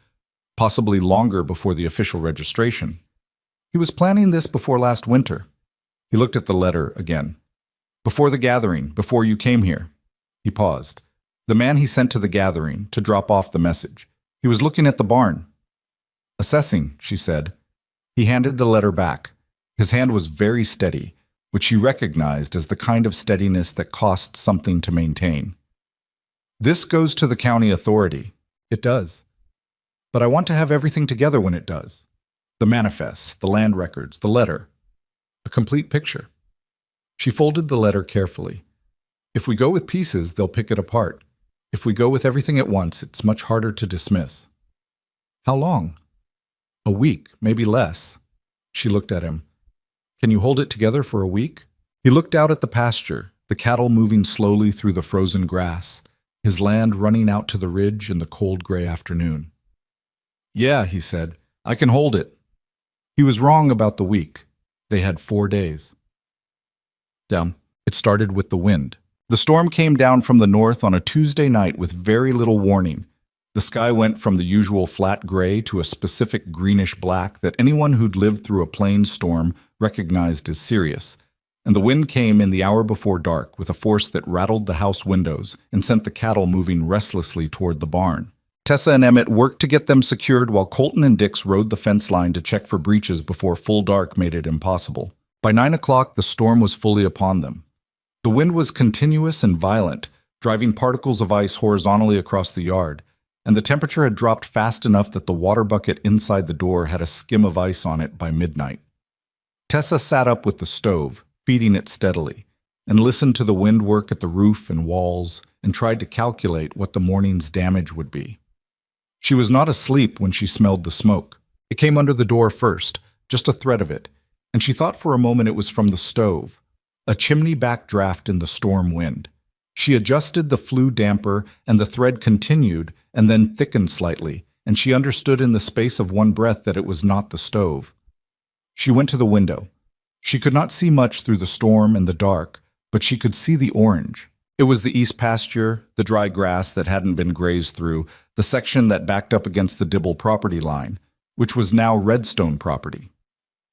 possibly longer before the official registration. He was planning this before last winter. He looked at the letter again. Before the gathering, before you came here. He paused. The man he sent to the gathering to drop off the message. He was looking at the barn. Assessing, she said. He handed the letter back. His hand was very steady, which she recognized as the kind of steadiness that costs something to maintain. This goes to the county authority. It does. But I want to have everything together when it does. The manifests, the land records, the letter. A complete picture. She folded the letter carefully. If we go with pieces, they'll pick it apart. If we go with everything at once, it's much harder to dismiss. How long? A week, maybe less. She looked at him. Can you hold it together for a week? He looked out at the pasture, the cattle moving slowly through the frozen grass, his land running out to the ridge in the cold gray afternoon. Yeah, he said, I can hold it. He was wrong about the week. They had 4 days. Down. It started with the wind. The storm came down from the north on a Tuesday night with very little warning. The sky went from the usual flat gray to a specific greenish black that anyone who'd lived through a plains storm recognized as serious. And the wind came in the hour before dark with a force that rattled the house windows and sent the cattle moving restlessly toward the barn. Tessa and Emmett worked to get them secured while Colton and Dix rode the fence line to check for breaches before full dark made it impossible. By 9 o'clock, the storm was fully upon them. The wind was continuous and violent, driving particles of ice horizontally across the yard, and the temperature had dropped fast enough that the water bucket inside the door had a skim of ice on it by midnight. Tessa sat up with the stove, feeding it steadily, and listened to the wind work at the roof and walls and tried to calculate what the morning's damage would be. She was not asleep when she smelled the smoke. It came under the door first, just a thread of it, and she thought for a moment it was from the stove, a chimney back draft in the storm wind. She adjusted the flue damper, and the thread continued and then thickened slightly, and she understood in the space of one breath that it was not the stove. She went to the window. She could not see much through the storm and the dark, but she could see the orange. It was the east pasture, the dry grass that hadn't been grazed through, the section that backed up against the Dibble property line, which was now Redstone property.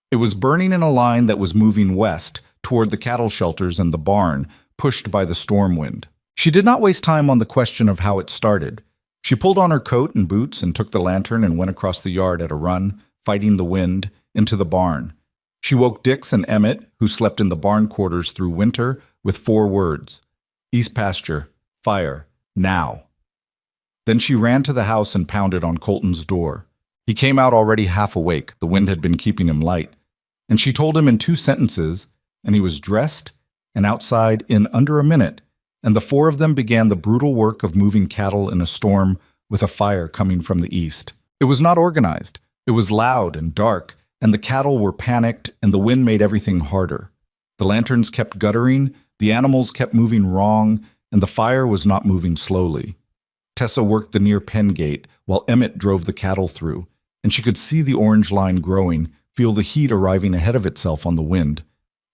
It was burning in a line that was moving west, toward the cattle shelters and the barn, pushed by the storm wind. She did not waste time on the question of how it started. She pulled on her coat and boots and took the lantern and went across the yard at a run, fighting the wind, into the barn. She woke Dix and Emmett, who slept in the barn quarters through winter, with 4 words. East pasture, fire, now. Then she ran to the house and pounded on Colton's door. He came out already half awake, the wind had been keeping him light, and she told him in 2 sentences, and he was dressed and outside in under a minute, and the 4 of them began the brutal work of moving cattle in a storm with a fire coming from the east. It was not organized. It was loud and dark, and the cattle were panicked, and the wind made everything harder. The lanterns kept guttering, the animals kept moving wrong, and the fire was not moving slowly. Tessa worked the near pen gate while Emmett drove the cattle through, and she could see the orange line growing, feel the heat arriving ahead of itself on the wind.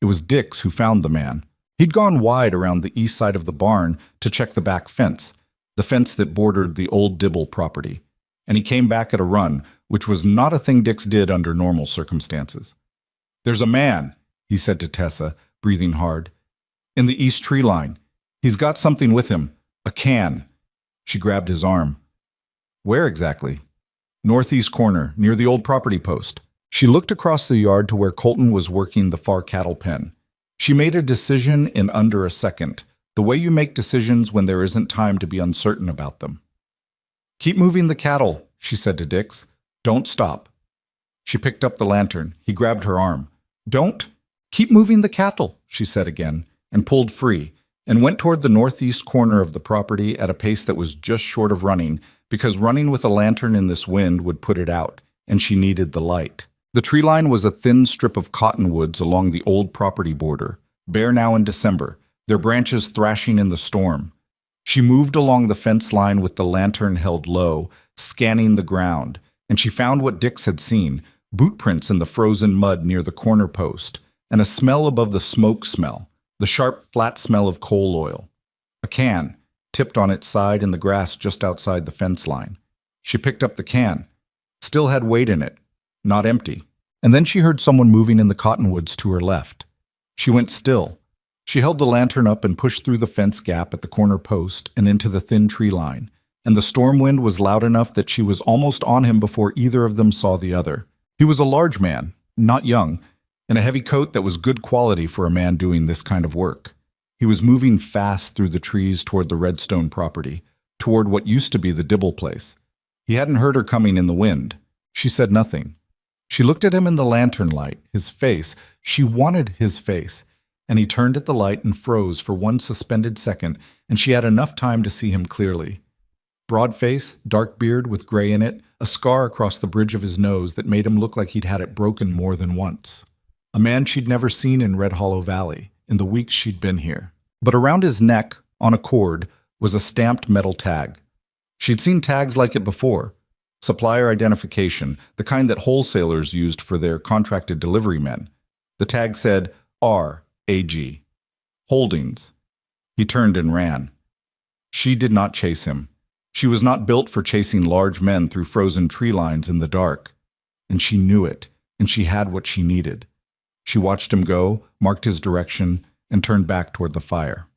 It was Dix who found the man. He'd gone wide around the east side of the barn to check the back fence, the fence that bordered the old Dibble property. and he came back at a run, which was not a thing Dix did under normal circumstances. "There's a man," he said to Tessa, breathing hard, "in the east tree line. He's got something with him, a can." She grabbed his arm. "Where exactly?" "Northeast corner, near the old property post." She looked across the yard to where Colton was working the far cattle pen. She made a decision in under a second, the way you make decisions when there isn't time to be uncertain about them. "Keep moving the cattle," she said to Dix. "Don't stop." She picked up the lantern. He grabbed her arm. "Don't. Keep moving the cattle," she said again, and pulled free, and went toward the northeast corner of the property at a pace that was just short of running, because running with a lantern in this wind would put it out, and she needed the light. The tree line was a thin strip of cottonwoods along the old property border, bare now in December, their branches thrashing in the storm. She moved along the fence line with the lantern held low, scanning the ground, and she found what Dix had seen, boot prints in the frozen mud near the corner post, and a smell above the smoke smell, the sharp, flat smell of coal oil. A can, tipped on its side in the grass just outside the fence line. She picked up the can. Still had weight in it, not empty. And then she heard someone moving in the cottonwoods to her left. She went still. She held the lantern up and pushed through the fence gap at the corner post and into the thin tree line, and the storm wind was loud enough that she was almost on him before either of them saw the other. He was a large man, not young, in a heavy coat that was good quality for a man doing this kind of work. He was moving fast through the trees toward the Redstone property, toward what used to be the Dibble place. He hadn't heard her coming in the wind. She said nothing. She looked at him in the lantern light, his face. She wanted his face. And he turned at the light and froze for one suspended second, and she had enough time to see him clearly. Broad face, dark beard with gray in it, a scar across the bridge of his nose that made him look like he'd had it broken more than once. A man she'd never seen in Red Hollow Valley, in the weeks she'd been here. But around his neck, on a cord, was a stamped metal tag. She'd seen tags like it before. Supplier identification, the kind that wholesalers used for their contracted delivery men. The tag said, R.A.G. Holdings. He turned and ran. She did not chase him. She was not built for chasing large men through frozen tree lines in the dark. And she knew it, and she had what she needed. She watched him go, marked his direction, and turned back toward the fire.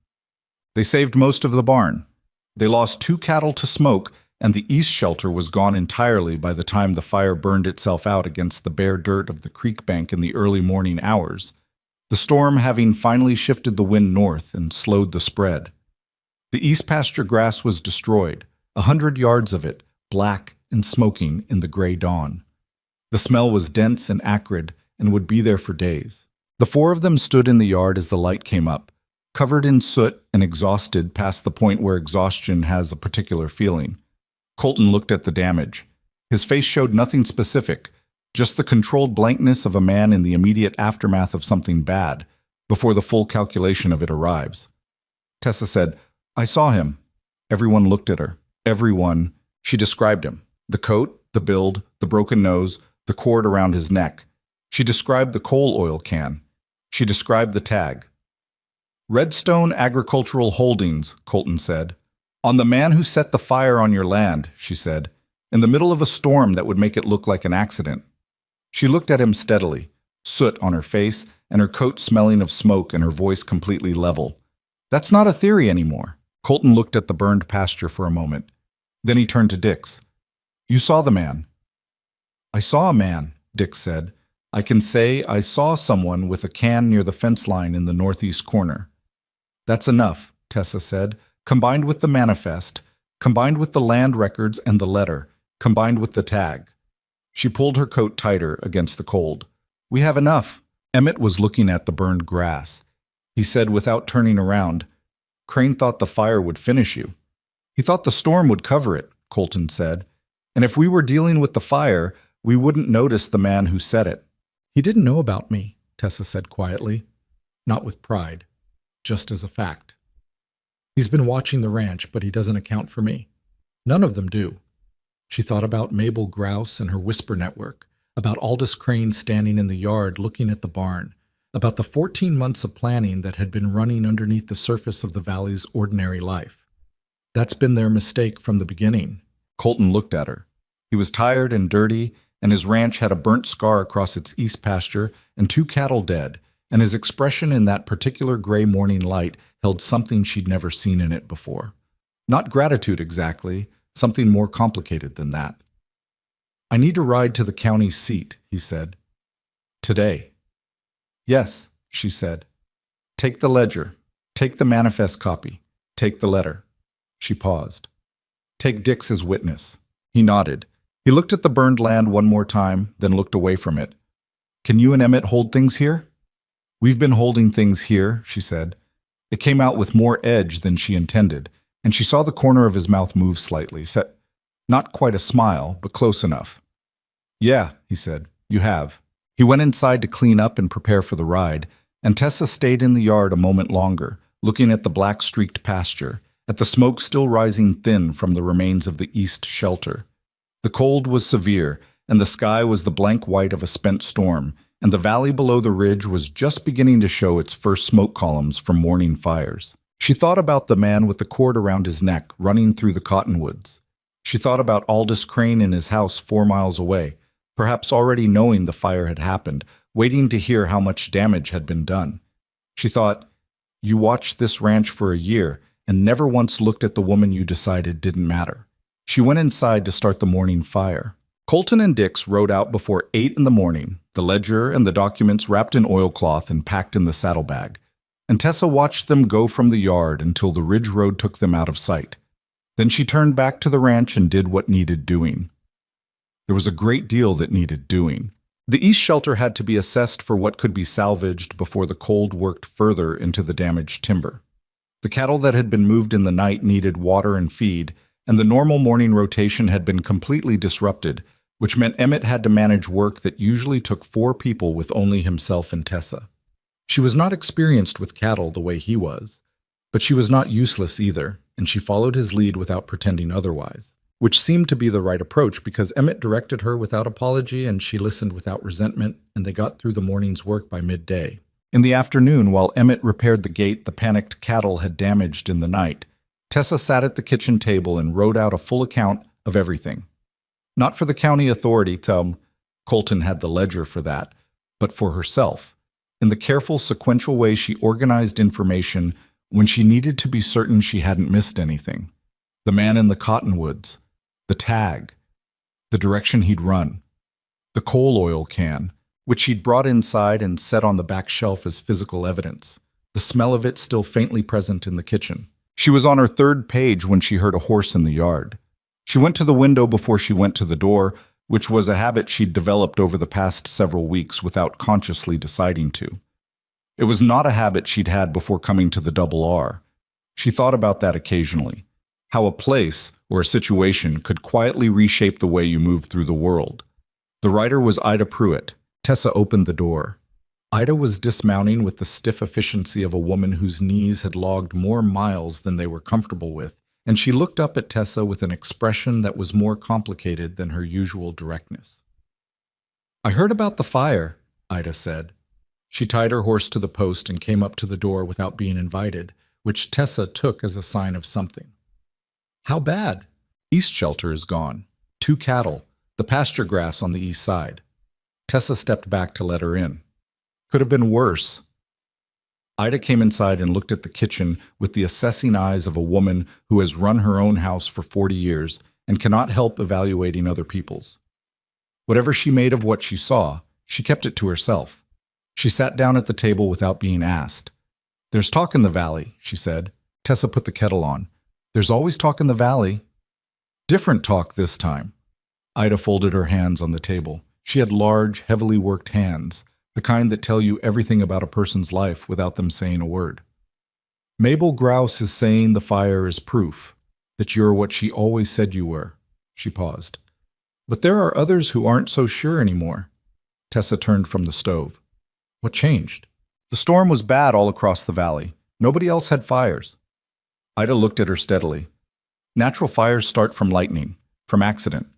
They saved most of the barn. They lost 2 cattle to smoke, and the east shelter was gone entirely by the time the fire burned itself out against the bare dirt of the creek bank in the early morning hours, the storm having finally shifted the wind north and slowed the spread. The east pasture grass was destroyed, 100 yards of it, black and smoking in the gray dawn. The smell was dense and acrid and would be there for days. The 4 of them stood in the yard as the light came up, covered in soot and exhausted past the point where exhaustion has a particular feeling. Colton looked at the damage. His face showed nothing specific, just the controlled blankness of a man in the immediate aftermath of something bad, before the full calculation of it arrives. Tessa said, "I saw him." Everyone looked at her. Everyone. She described him. The coat, the build, the broken nose, the cord around his neck. She described the coal oil can. She described the tag. "Redstone Agricultural Holdings," Colton said. "On the man who set the fire on your land," she said, "in the middle of a storm that would make it look like an accident." She looked at him steadily, soot on her face and her coat smelling of smoke and her voice completely level. "That's not a theory anymore." Colton looked at the burned pasture for a moment. Then he turned to Dix. "You saw the man." "I saw a man," Dix said. "I can say I saw someone with a can near the fence line in the northeast corner." "That's enough," Tessa said. "Combined with the manifest, combined with the land records and the letter, combined with the tag." She pulled her coat tighter against the cold. "We have enough." Emmett was looking at the burned grass. He said without turning around, "Crane thought the fire would finish you." "He thought the storm would cover it," Colton said. "And if we were dealing with the fire, we wouldn't notice the man who set it." "He didn't know about me," Tessa said quietly. Not with pride, just as a fact. "He's been watching the ranch, but he doesn't account for me. None of them do." She thought about Mabel Grouse and her whisper network, about Aldous Crane standing in the yard looking at the barn, about the 14 months of planning that had been running underneath the surface of the valley's ordinary life. That's been their mistake from the beginning. Colton looked at her. He was tired and dirty, and his ranch had a burnt scar across its east pasture and 2 cattle dead, and his expression in that particular gray morning light held something she'd never seen in it before. Not gratitude exactly, something more complicated than that. "I need to ride to the county seat," he said. "Today." "Yes," she said. "Take the ledger. Take the manifest copy. Take the letter." She paused. "Take Dix as witness." He nodded. He looked at the burned land one more time, then looked away from it. "Can you and Emmett hold things here?" "We've been holding things here," she said. It came out with more edge than she intended, and she saw the corner of his mouth move slightly, not quite a smile, but close enough. "Yeah," he said, "you have." He went inside to clean up and prepare for the ride, and Tessa stayed in the yard a moment longer, looking at the black-streaked pasture, at the smoke still rising thin from the remains of the east shelter. The cold was severe, and the sky was the blank white of a spent storm, and the valley below the ridge was just beginning to show its first smoke columns from morning fires. She thought about the man with the cord around his neck running through the cottonwoods. She thought about Aldous Crane in his house 4 miles away, perhaps already knowing the fire had happened, waiting to hear how much damage had been done. She thought, "You watched this ranch for a year and never once looked at the woman you decided didn't matter." She went inside to start the morning fire. Colton and Dix rode out before 8 in the morning, the ledger and the documents wrapped in oilcloth and packed in the saddlebag. And Tessa watched them go from the yard until the ridge road took them out of sight. Then she turned back to the ranch and did what needed doing. There was a great deal that needed doing. The east shelter had to be assessed for what could be salvaged before the cold worked further into the damaged timber. The cattle that had been moved in the night needed water and feed, and the normal morning rotation had been completely disrupted, which meant Emmett had to manage work that usually took 4 people with only himself and Tessa. She was not experienced with cattle the way he was, but she was not useless either, and she followed his lead without pretending otherwise, which seemed to be the right approach because Emmett directed her without apology and she listened without resentment, and they got through the morning's work by midday. In the afternoon, while Emmett repaired the gate the panicked cattle had damaged in the night, Tessa sat at the kitchen table and wrote out a full account of everything. Not for the county authority, Colton had the ledger for that, but for herself, in the careful sequential way she organized information when she needed to be certain she hadn't missed anything. The man in the cottonwoods, the tag, the direction he'd run, the coal oil can, which she'd brought inside and set on the back shelf as physical evidence, the smell of it still faintly present in the kitchen. She was on her 3rd page when she heard a horse in the yard. She went to the window before she went to the door, which was a habit she'd developed over the past several weeks without consciously deciding to. It was not a habit she'd had before coming to the Double R. She thought about that occasionally, how a place or a situation could quietly reshape the way you move through the world. The writer was Ida Pruitt. Tessa opened the door. Ida was dismounting with the stiff efficiency of a woman whose knees had logged more miles than they were comfortable with, and she looked up at Tessa with an expression that was more complicated than her usual directness. "I heard about the fire," Ida said. She tied her horse to the post and came up to the door without being invited, which Tessa took as a sign of something. "How bad?" "East shelter is gone. 2 cattle, the pasture grass on the east side." Tessa stepped back to let her in. "Could have been worse." Ida came inside and looked at the kitchen with the assessing eyes of a woman who has run her own house for 40 years and cannot help evaluating other people's. Whatever she made of what she saw, she kept it to herself. She sat down at the table without being asked. "There's talk in the valley," she said. Tessa put the kettle on. "There's always talk in the valley." "Different talk this time." Ida folded her hands on the table. She had large, heavily worked hands, the kind that tell you everything about a person's life without them saying a word. "Mabel Grouse is saying the fire is proof, that you're what she always said you were." She paused. "But there are others who aren't so sure anymore." Tessa turned from the stove. "What changed?" "The storm was bad all across the valley. Nobody else had fires." Ida looked at her steadily. "Natural fires start from lightning, from accident.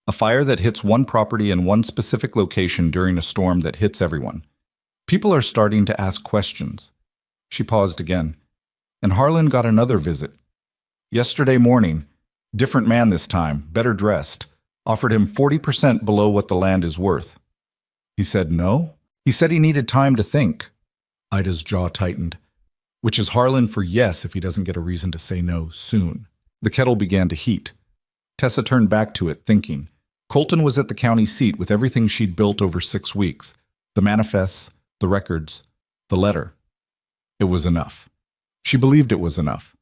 A fire that hits one property in one specific location during a storm that hits everyone. People are starting to ask questions." She paused again. "And Harlan got another visit. Yesterday morning, different man this time, better dressed. offered him 40% below what the land is worth. He said no. He said he needed time to think. Ida's jaw tightened, which is Harlan for yes if he doesn't get a reason to say no soon. The kettle began to heat. Tessa turned back to it, thinking. Colton was at the county seat with everything she'd built over 6 weeks. The manifests, the records, the letter. It was enough. She believed it was enough.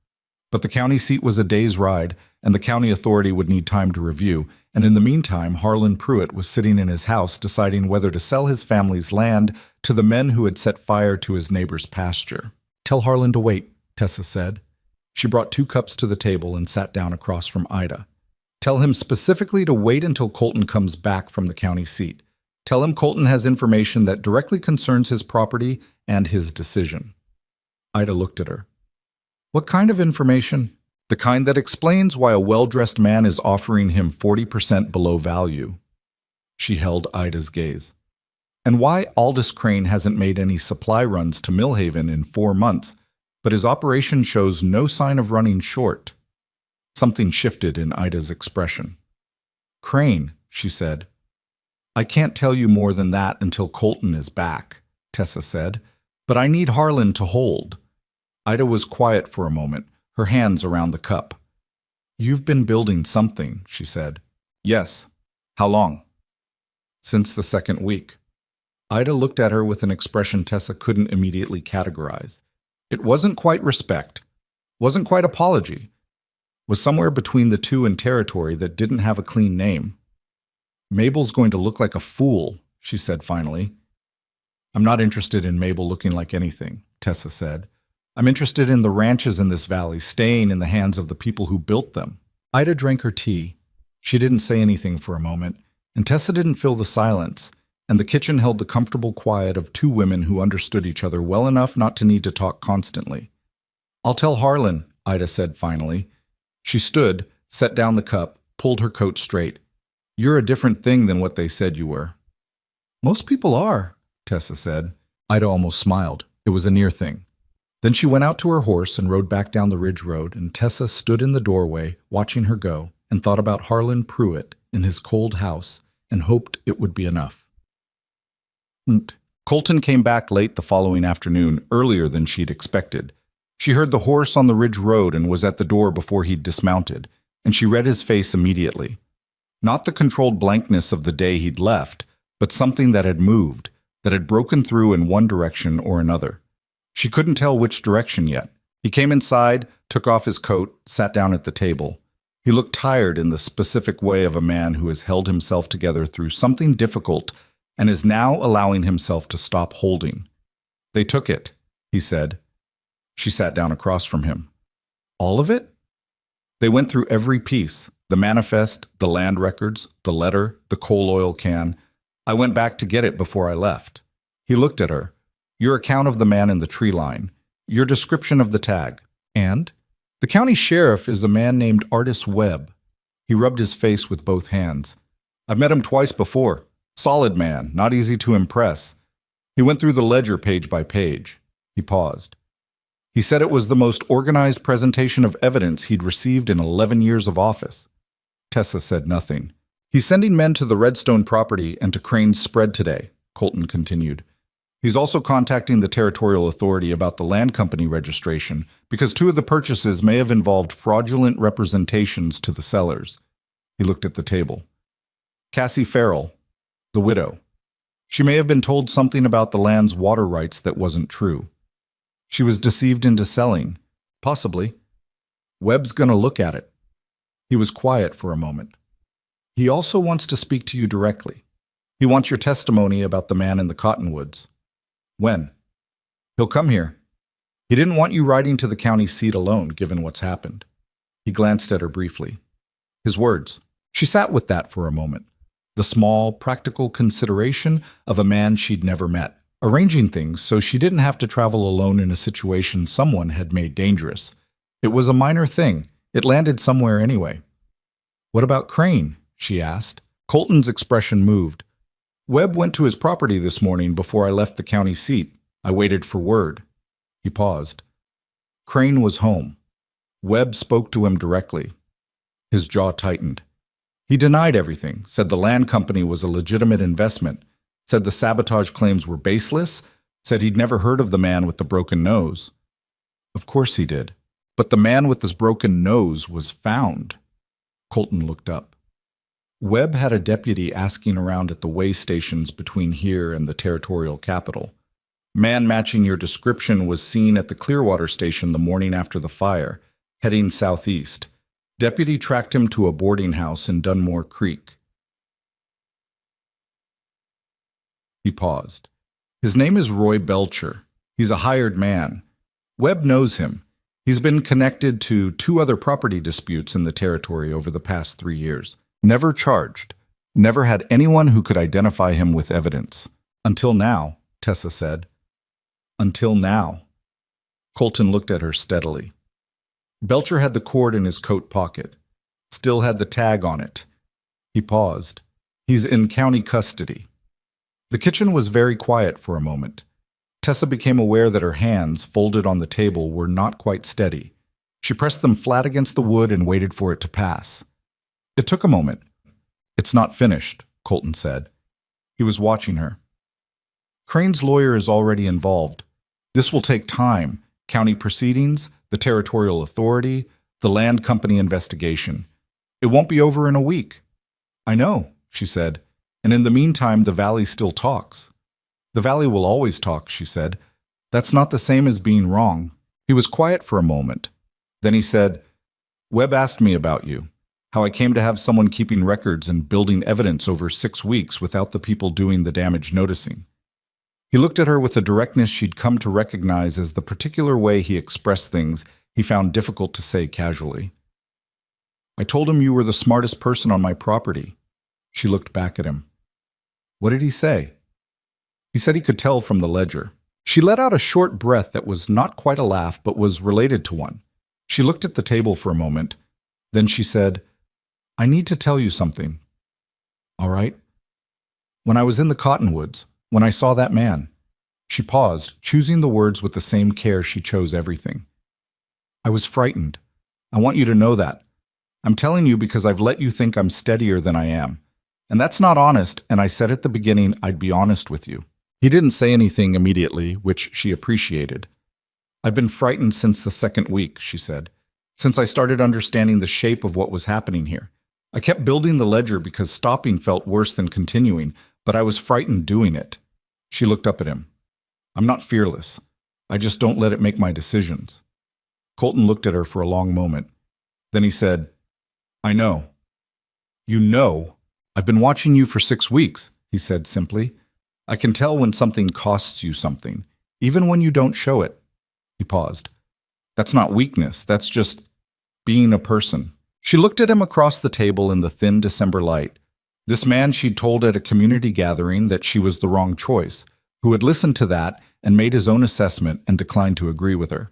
But the county seat was a day's ride, and the county authority would need time to review, and in the meantime, Harlan Pruitt was sitting in his house deciding whether to sell his family's land to the men who had set fire to his neighbor's pasture. "Tell Harlan to wait," Tessa said. She brought 2 cups to the table and sat down across from Ida. "Tell him specifically to wait until Colton comes back from the county seat. Tell him Colton has information that directly concerns his property and his decision." Ida looked at her. "What kind of information?" "The kind that explains why a well-dressed man is offering him 40% below value." She held Ida's gaze. "And why Aldous Crane hasn't made any supply runs to Millhaven in 4 months, but his operation shows no sign of running short." Something shifted in Ida's expression. "Crane," she said. "I can't tell you more than that until Colton is back," Tessa said, "but I need Harlan to hold." Ida was quiet for a moment, her hands around the cup. "You've been building something," she said. "Yes. How long?" "Since the 2nd week." Ida looked at her with an expression Tessa couldn't immediately categorize. It wasn't quite respect, wasn't quite apology, was somewhere between the two in territory that didn't have a clean name. "Mabel's going to look like a fool," she said finally. "I'm not interested in Mabel looking like anything," Tessa said. "I'm interested in the ranches in this valley staying in the hands of the people who built them." Ida drank her tea. She didn't say anything for a moment, and Tessa didn't fill the silence, and the kitchen held the comfortable quiet of 2 women who understood each other well enough not to need to talk constantly. "I'll tell Harlan," Ida said finally. She stood, set down the cup, pulled her coat straight. "You're a different thing than what they said you were." "Most people are," Tessa said. Ida almost smiled. It was a near thing. Then she went out to her horse and rode back down the ridge road, and Tessa stood in the doorway, watching her go, and thought about Harlan Pruitt in his cold house, and hoped it would be enough. Colton came back late the following afternoon, earlier than she'd expected. She heard the horse on the ridge road and was at the door before he'd dismounted, and she read his face immediately. Not the controlled blankness of the day he'd left, but something that had moved, that had broken through in one direction or another. She couldn't tell which direction yet. He came inside, took off his coat, sat down at the table. He looked tired in the specific way of a man who has held himself together through something difficult and is now allowing himself to stop holding. "They took it," he said. She sat down across from him. "All of it?" "They went through every piece, the manifest, the land records, the letter, the coal oil can. I went back to get it before I left." He looked at her. "Your account of the man in the tree line, your description of the tag, and the county sheriff is a man named Artis Webb." He rubbed his face with both hands. "I've met him twice before. Solid man, not easy to impress." He went through the ledger page by page. He paused. He said it was the most organized presentation of evidence he'd received in 11 years of office. Tessa said nothing. "He's sending men to the Redstone property and to Crane's spread today," Colton continued. "He's also contacting the territorial authority about the land company registration because 2 of the purchases may have involved fraudulent representations to the sellers." He looked at the table. "Cassie Farrell, the widow. She may have been told something about the land's water rights that wasn't true. She was deceived into selling. Possibly. Webb's going to look at it." He was quiet for a moment. "He also wants to speak to you directly. He wants your testimony about the man in the cottonwoods." "When?" "He'll come here. He didn't want you riding to the county seat alone, given what's happened." He glanced at her briefly. His words. She sat with that for a moment. The small, practical consideration of a man she'd never met, arranging things so she didn't have to travel alone in a situation someone had made dangerous. It was a minor thing. It landed somewhere anyway. "What about Crane?" she asked. Colton's expression moved. "Webb went to his property this morning before I left the county seat. I waited for word." He paused. "Crane was home. Webb spoke to him directly." His jaw tightened. He denied everything, said the land company was a legitimate investment, said the sabotage claims were baseless, said he'd never heard of the man with the broken nose. Of course he did. But the man with this broken nose was found. Colton looked up. Webb had a deputy asking around at the way stations between here and the territorial capital. Man matching your description was seen at the Clearwater station the morning after the fire, heading southeast. Deputy tracked him to a boarding house in Dunmore Creek. He paused. His name is Roy Belcher. He's a hired man. Webb knows him. He's been connected to 2 other property disputes in the territory over the past 3 years. Never charged. Never had anyone who could identify him with evidence. Until now, Tessa said. Until now. Colton looked at her steadily. Belcher had the cord in his coat pocket. Still had the tag on it. He paused. He's in county custody. The kitchen was very quiet for a moment. Tessa became aware that her hands, folded on the table, were not quite steady. She pressed them flat against the wood and waited for it to pass. It took a moment. It's not finished, Colton said. He was watching her. Crane's lawyer is already involved. This will take time. County proceedings, the territorial authority, the land company investigation. It won't be over in a week. I know, she said. And in the meantime, the Valley still talks. The Valley will always talk, she said. That's not the same as being wrong. He was quiet for a moment. Then he said, Webb asked me about you, how I came to have someone keeping records and building evidence over 6 weeks without the people doing the damage noticing. He looked at her with a directness she'd come to recognize as the particular way he expressed things he found difficult to say casually. I told him you were the smartest person on my property. She looked back at him. What did he say? He said he could tell from the ledger. She let out a short breath that was not quite a laugh, but was related to one. She looked at the table for a moment. Then she said, I need to tell you something. All right. When I was in the cottonwoods, when I saw that man, she paused, choosing the words with the same care she chose everything. I was frightened. I want you to know that. I'm telling you because I've let you think I'm steadier than I am. And that's not honest, and I said at the beginning I'd be honest with you. He didn't say anything immediately, which she appreciated. I've been frightened since the 2nd week, she said, since I started understanding the shape of what was happening here. I kept building the ledger because stopping felt worse than continuing, but I was frightened doing it. She looked up at him. I'm not fearless. I just don't let it make my decisions. Colton looked at her for a long moment. Then he said, I know. You know? I've been watching you for 6 weeks, he said simply. I can tell when something costs you something, even when you don't show it. He paused. That's not weakness, that's just being a person. She looked at him across the table in the thin December light. This man she'd told at a community gathering that she was the wrong choice, who had listened to that and made his own assessment and declined to agree with her.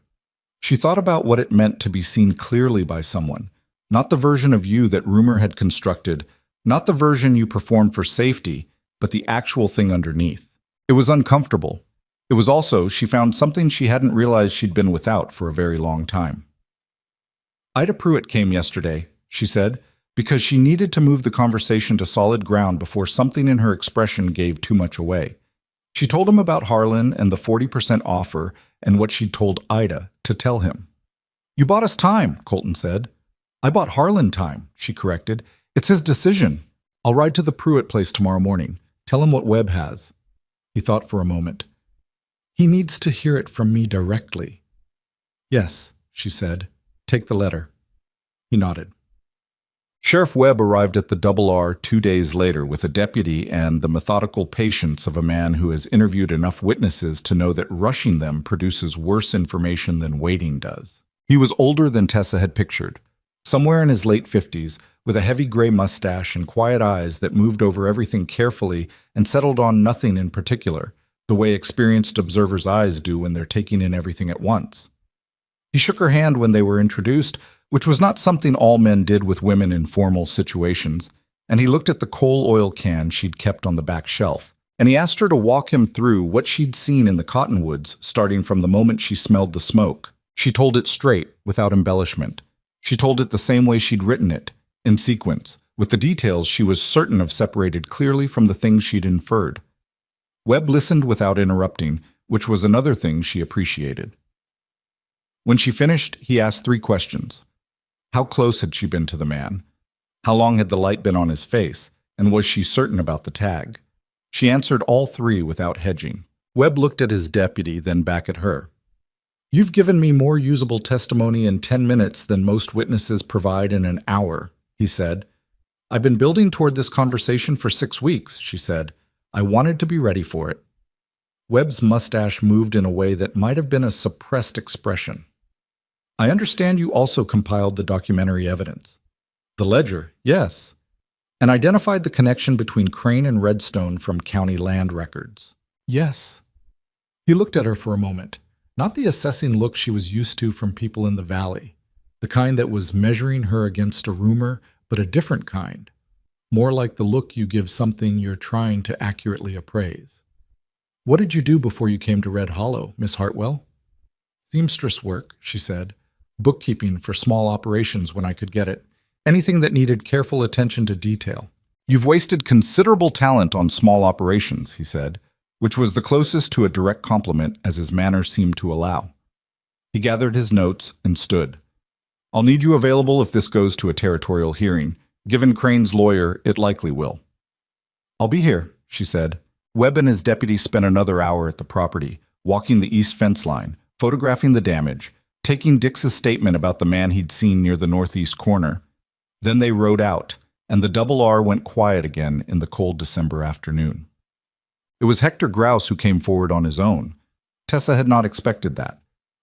She thought about what it meant to be seen clearly by someone, not the version of you that rumor had constructed, not the version you performed for safety, but the actual thing underneath. It was uncomfortable. It was also, she found something she hadn't realized she'd been without for a very long time. Ida Pruitt came yesterday, she said, because she needed to move the conversation to solid ground before something in her expression gave too much away. She told him about Harlan and the 40% offer and what she'd told Ida to tell him. You bought us time, Colton said. I bought Harlan time, she corrected. It's his decision. I'll ride to the Pruitt place tomorrow morning. Tell him what Webb has. He thought for a moment. He needs to hear it from me directly. Yes, she said. Take the letter. He nodded. Sheriff Webb arrived at the Double R 2 days later with a deputy and the methodical patience of a man who has interviewed enough witnesses to know that rushing them produces worse information than waiting does. He was older than Tessa had pictured, somewhere in his late 50s, with a heavy gray mustache and quiet eyes that moved over everything carefully and settled on nothing in particular, the way experienced observers' eyes do when they're taking in everything at once. He shook her hand when they were introduced, which was not something all men did with women in formal situations, and he looked at the coal oil can she'd kept on the back shelf, and he asked her to walk him through what she'd seen in the cottonwoods starting from the moment she smelled the smoke. She told it straight, without embellishment. She told it the same way she'd written it, in sequence, With the details she was certain of separated clearly from the things she'd inferred. Webb listened without interrupting, which was another thing she appreciated. When she finished, he asked 3 questions. How close had she been to the man? How long had the light been on his face? And was she certain about the tag? She answered all 3 without hedging. Webb looked at his deputy, then back at her. You've given me more usable testimony in 10 minutes than most witnesses provide in an hour, he said. I've been building toward this conversation for 6 weeks, she said. I wanted to be ready for it. Webb's mustache moved in a way that might have been a suppressed expression. I understand you also compiled the documentary evidence. The ledger, yes, and identified the connection between Crane and Redstone from county land records. Yes. He looked at her for a moment, not the assessing look she was used to from people in the valley, the kind that was measuring her against a rumor, but a different kind, more like the look you give something you're trying to accurately appraise. What did you do before you came to Red Hollow, Miss Hartwell? Seamstress work, she said. Bookkeeping for small operations when I could get it. Anything that needed careful attention to detail. You've wasted considerable talent on small operations, he said, which was the closest to a direct compliment as his manner seemed to allow. He gathered his notes and stood. I'll need you available if this goes to a territorial hearing. Given Crane's lawyer, it likely will. I'll be here, she said. Webb and his deputy spent another hour at the property, walking the east fence line, photographing the damage, taking Dix's statement about the man he'd seen near the northeast corner. Then they rode out, and the double R went quiet again in the cold December afternoon. It was Hector Grouse who came forward on his own. Tessa had not expected that.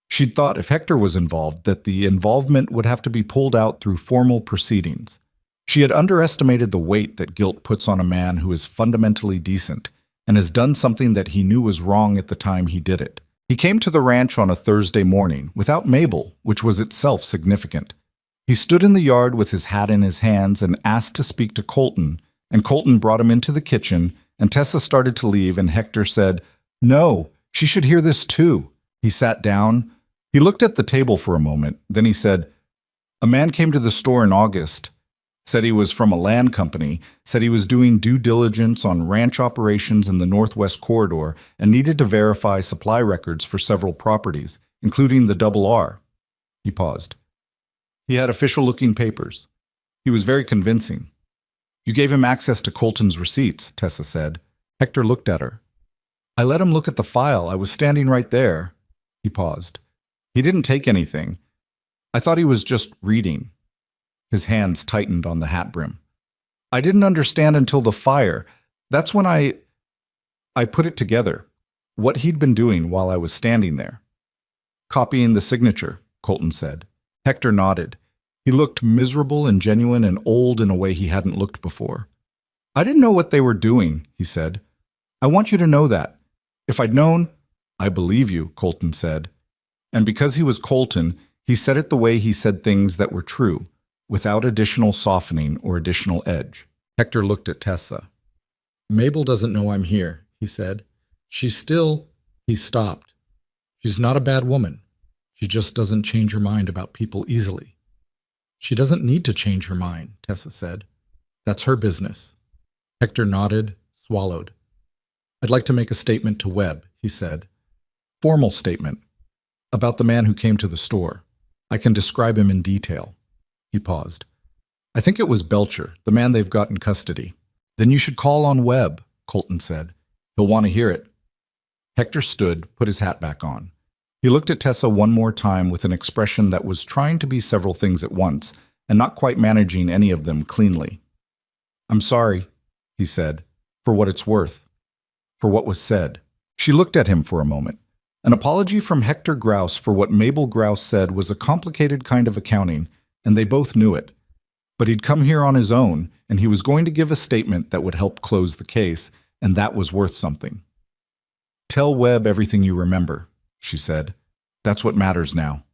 She'd thought if Hector was involved, that the involvement would have to be pulled out through formal proceedings. She had underestimated the weight that guilt puts on a man who is fundamentally decent and has done something that he knew was wrong at the time he did it. He came to the ranch on a Thursday morning, without Mabel, which was itself significant. He stood in the yard with his hat in his hands and asked to speak to Colton, and Colton brought him into the kitchen, and Tessa started to leave, and Hector said, No, she should hear this too. He sat down. He looked at the table for a moment, then he said, A man came to the store in August, said he was from a land company, said he was doing due diligence on ranch operations in the Northwest Corridor and needed to verify supply records for several properties, including the double R. He paused. He had official-looking papers. He was very convincing. You gave him access to Colton's receipts, Tessa said. Hector looked at her. I let him look at the file. I was standing right there. He paused. He didn't take anything. I thought he was just reading. His hands tightened on the hat brim. I didn't understand until the fire. That's when I put it together, what he'd been doing while I was standing there. Copying the signature, Colton said. Hector nodded. He looked miserable and genuine and old in a way he hadn't looked before. I didn't know what they were doing, he said. I want you to know that. If I'd known, I believe you, Colton said. And because he was Colton, he said it the way he said things that were true, without additional softening or additional edge. Hector looked at Tessa. Mabel doesn't know I'm here, he said. She's still... He stopped. She's not a bad woman. She just doesn't change her mind about people easily. She doesn't need to change her mind, Tessa said. That's her business. Hector nodded, swallowed. I'd like to make a statement to Webb, he said. Formal statement. About the man who came to the store. I can describe him in detail. He paused. I think it was Belcher, the man they've got in custody. Then you should call on Webb, Colton said. He'll want to hear it. Hector stood, put his hat back on. He looked at Tessa one more time with an expression that was trying to be several things at once and not quite managing any of them cleanly. I'm sorry, he said, for what it's worth, for what was said. She looked at him for a moment. An apology from Hector Grouse for what Mabel Grouse said was a complicated kind of accounting, and they both knew it. But he'd come here on his own, and he was going to give a statement that would help close the case, and that was worth something. Tell Webb everything you remember, she said. That's what matters now.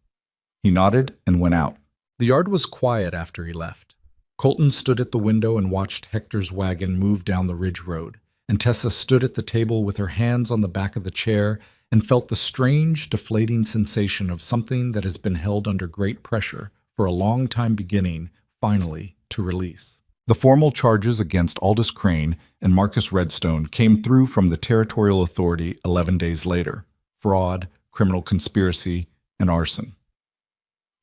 He nodded and went out. The yard was quiet after he left. Colton stood at the window and watched Hector's wagon move down the ridge road, and Tessa stood at the table with her hands on the back of the chair and felt the strange, deflating sensation of something that has been held under great pressure for a long time beginning, finally, to release. The formal charges against Aldous Crane and Marcus Redstone came through from the Territorial Authority 11 days later: fraud, criminal conspiracy, and arson.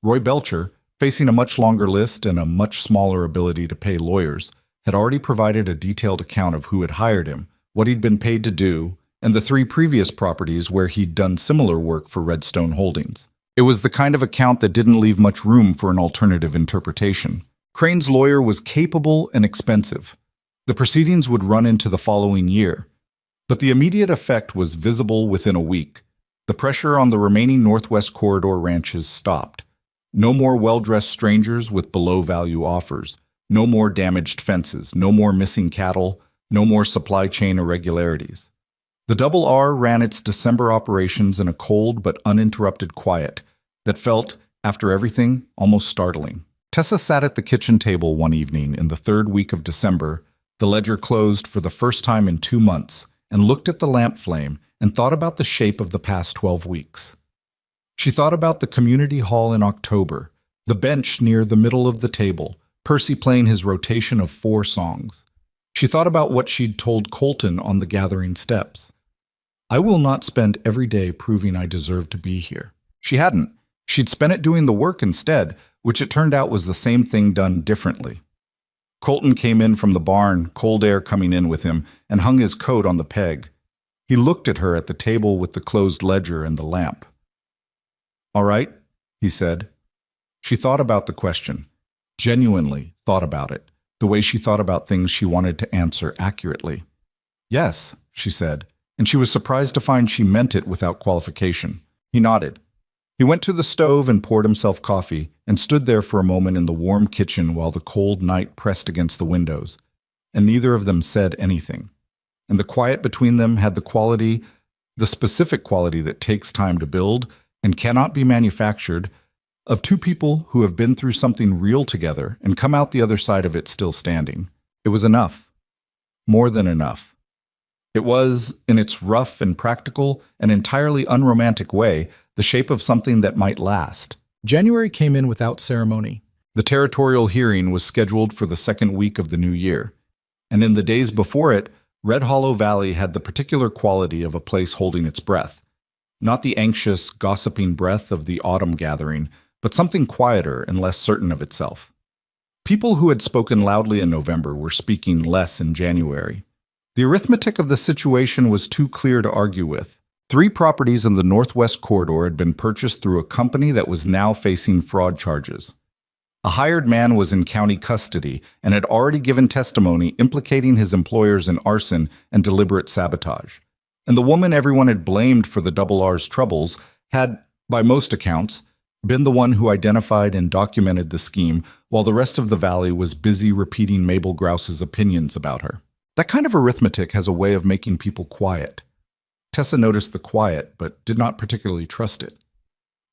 Roy Belcher, facing a much longer list and a much smaller ability to pay lawyers, had already provided a detailed account of who had hired him, what he'd been paid to do, and the 3 previous properties where he'd done similar work for Redstone Holdings. It was the kind of account that didn't leave much room for an alternative interpretation. Crane's lawyer was capable and expensive. The proceedings would run into the following year, but the immediate effect was visible within a week. The pressure on the remaining Northwest Corridor ranches stopped. No more well-dressed strangers with below-value offers. No more damaged fences. No more missing cattle. No more supply chain irregularities. The Double R ran its December operations in a cold but uninterrupted quiet that felt, after everything, almost startling. Tessa sat at the kitchen table one evening in the 3rd week of December, the ledger closed for the first time in 2 months, and looked at the lamp flame and thought about the shape of the past 12 weeks. She thought about the community hall in October, the bench near the middle of the table, Percy playing his rotation of 4 songs. She thought about what she'd told Colton on the gathering steps. I will not spend every day proving I deserve to be here. She hadn't. She'd spent it doing the work instead, which it turned out was the same thing done differently. Colton came in from the barn, cold air coming in with him, and hung his coat on the peg. He looked at her at the table with the closed ledger and the lamp. "All right," he said. She thought about the question, genuinely thought about it, the way she thought about things she wanted to answer accurately. "Yes," she said, and she was surprised to find she meant it without qualification. He nodded. He went to the stove and poured himself coffee, and stood there for a moment in the warm kitchen while the cold night pressed against the windows, and neither of them said anything. And the quiet between them had the quality, the specific quality that takes time to build and cannot be manufactured, of 2 people who have been through something real together and come out the other side of it still standing. It was enough. More than enough. It was, in its rough and practical and entirely unromantic way, the shape of something that might last. January came in without ceremony. The territorial hearing was scheduled for the 2nd week of the new year, and in the days before it, Red Hollow Valley had the particular quality of a place holding its breath. Not the anxious, gossiping breath of the autumn gathering, but something quieter and less certain of itself. People who had spoken loudly in November were speaking less in January. The arithmetic of the situation was too clear to argue with. 3 properties in the Northwest Corridor had been purchased through a company that was now facing fraud charges. A hired man was in county custody and had already given testimony implicating his employers in arson and deliberate sabotage. And the woman everyone had blamed for the Double R's troubles had, by most accounts, been the one who identified and documented the scheme, while the rest of the valley was busy repeating Mabel Grouse's opinions about her. That kind of arithmetic has a way of making people quiet. Tessa noticed the quiet, but did not particularly trust it.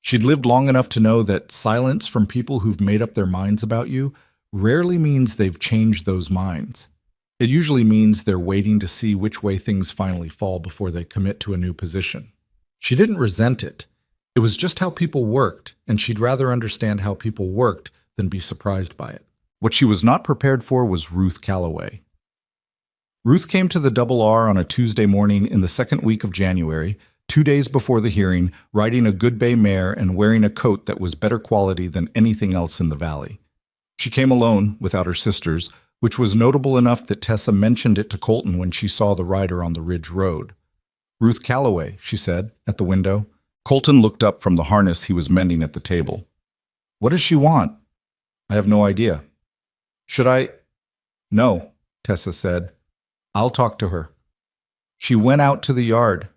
She'd lived long enough to know that silence from people who've made up their minds about you rarely means they've changed those minds. It usually means they're waiting to see which way things finally fall before they commit to a new position. She didn't resent it. It was just how people worked, and she'd rather understand how people worked than be surprised by it. What she was not prepared for was Ruth Calloway. Ruth came to the Double R on a Tuesday morning in the 2nd week of January, 2 days before the hearing, riding a good bay mare and wearing a coat that was better quality than anything else in the valley. She came alone, without her sisters, which was notable enough that Tessa mentioned it to Colton when she saw the rider on the Ridge Road. "Ruth Calloway," she said, at the window. Colton looked up from the harness he was mending at the table. "What does she want?" "I have no idea." "Should I?" "No," Tessa said. "I'll talk to her." She went out to the yard.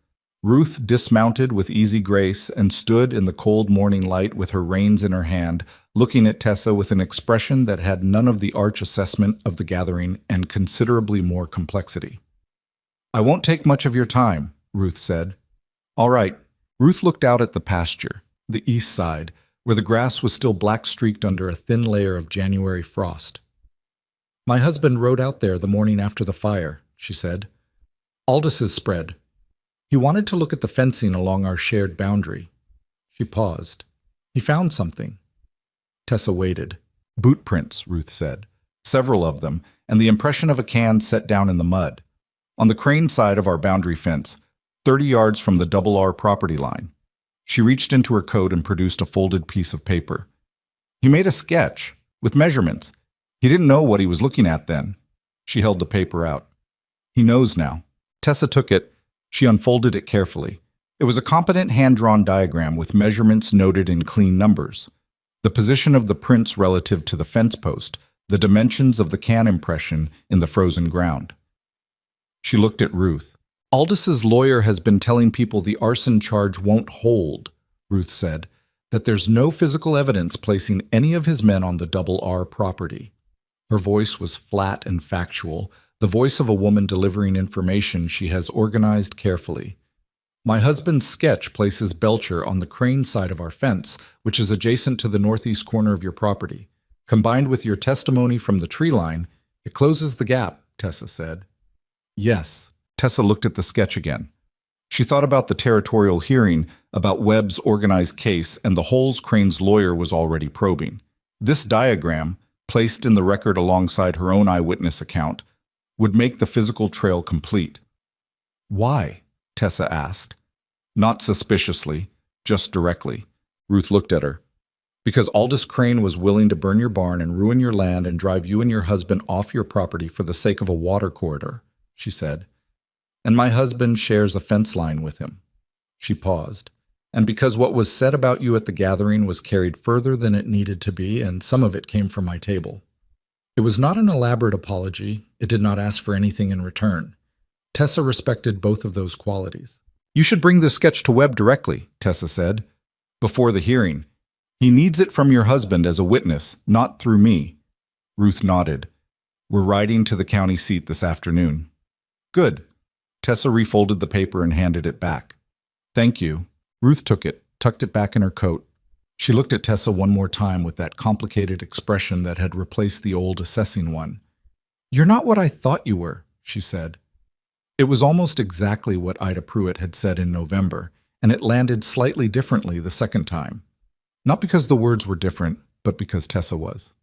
Ruth dismounted with easy grace and stood in the cold morning light with her reins in her hand, looking at Tessa with an expression that had none of the arch assessment of the gathering and considerably more complexity. "I won't take much of your time," Ruth said. "All right." Ruth looked out at the pasture, the east side, where the grass was still black-streaked under a thin layer of January frost. "My husband rode out there the morning after the fire," she said. "Aldous' spread. He wanted to look at the fencing along our shared boundary." She paused. "He found something." Tessa waited. "Boot prints," Ruth said. several of them, and the impression of a can set down in the mud. On the Crane side of our boundary fence, 30 yards from the Double R property line. She reached into her coat and produced a folded piece of paper. He made a sketch, with measurements. He didn't know what he was looking at then. She held the paper out. He knows now. Tessa took it. She unfolded it carefully. It was a competent hand-drawn diagram with measurements noted in clean numbers. The position of the prints relative to the fence post, the dimensions of the can impression in the frozen ground. She looked at Ruth. Aldis's lawyer has been telling people the arson charge won't hold, Ruth said, that there's no physical evidence placing any of his men on the Double R property. Her voice was flat and factual, the voice of a woman delivering information she has organized carefully. My husband's sketch places Belcher on the Crane side of our fence, which is adjacent to the northeast corner of your property. Combined with your testimony from the tree line, it closes the gap, Tessa said. Yes. Tessa looked at the sketch again. She thought about the territorial hearing, about Webb's organized case, and the holes Crane's lawyer was already probing. This diagram, placed in the record alongside her own eyewitness account, would make the physical trail complete. Why? Tessa asked. Not suspiciously, just directly. Ruth looked at her. Because Aldis Crane was willing to burn your barn and ruin your land and drive you and your husband off your property for the sake of a water corridor, she said. And my husband shares a fence line with him. She paused. And because what was said about you at the gathering was carried further than it needed to be, and some of it came from my table. It was not an elaborate apology. It did not ask for anything in return. Tessa respected both of those qualities. You should bring the sketch to Webb directly, Tessa said, before the hearing. He needs it from your husband as a witness, not through me. Ruth nodded. We're riding to the county seat this afternoon. Good. Tessa refolded the paper and handed it back. Thank you. Ruth took it, tucked it back in her coat. She looked at Tessa one more time with that complicated expression that had replaced the old assessing one. You're not what I thought you were, she said. It was almost exactly what Ida Pruitt had said in November, and it landed slightly differently the second time. Not because the words were different, but because Tessa was.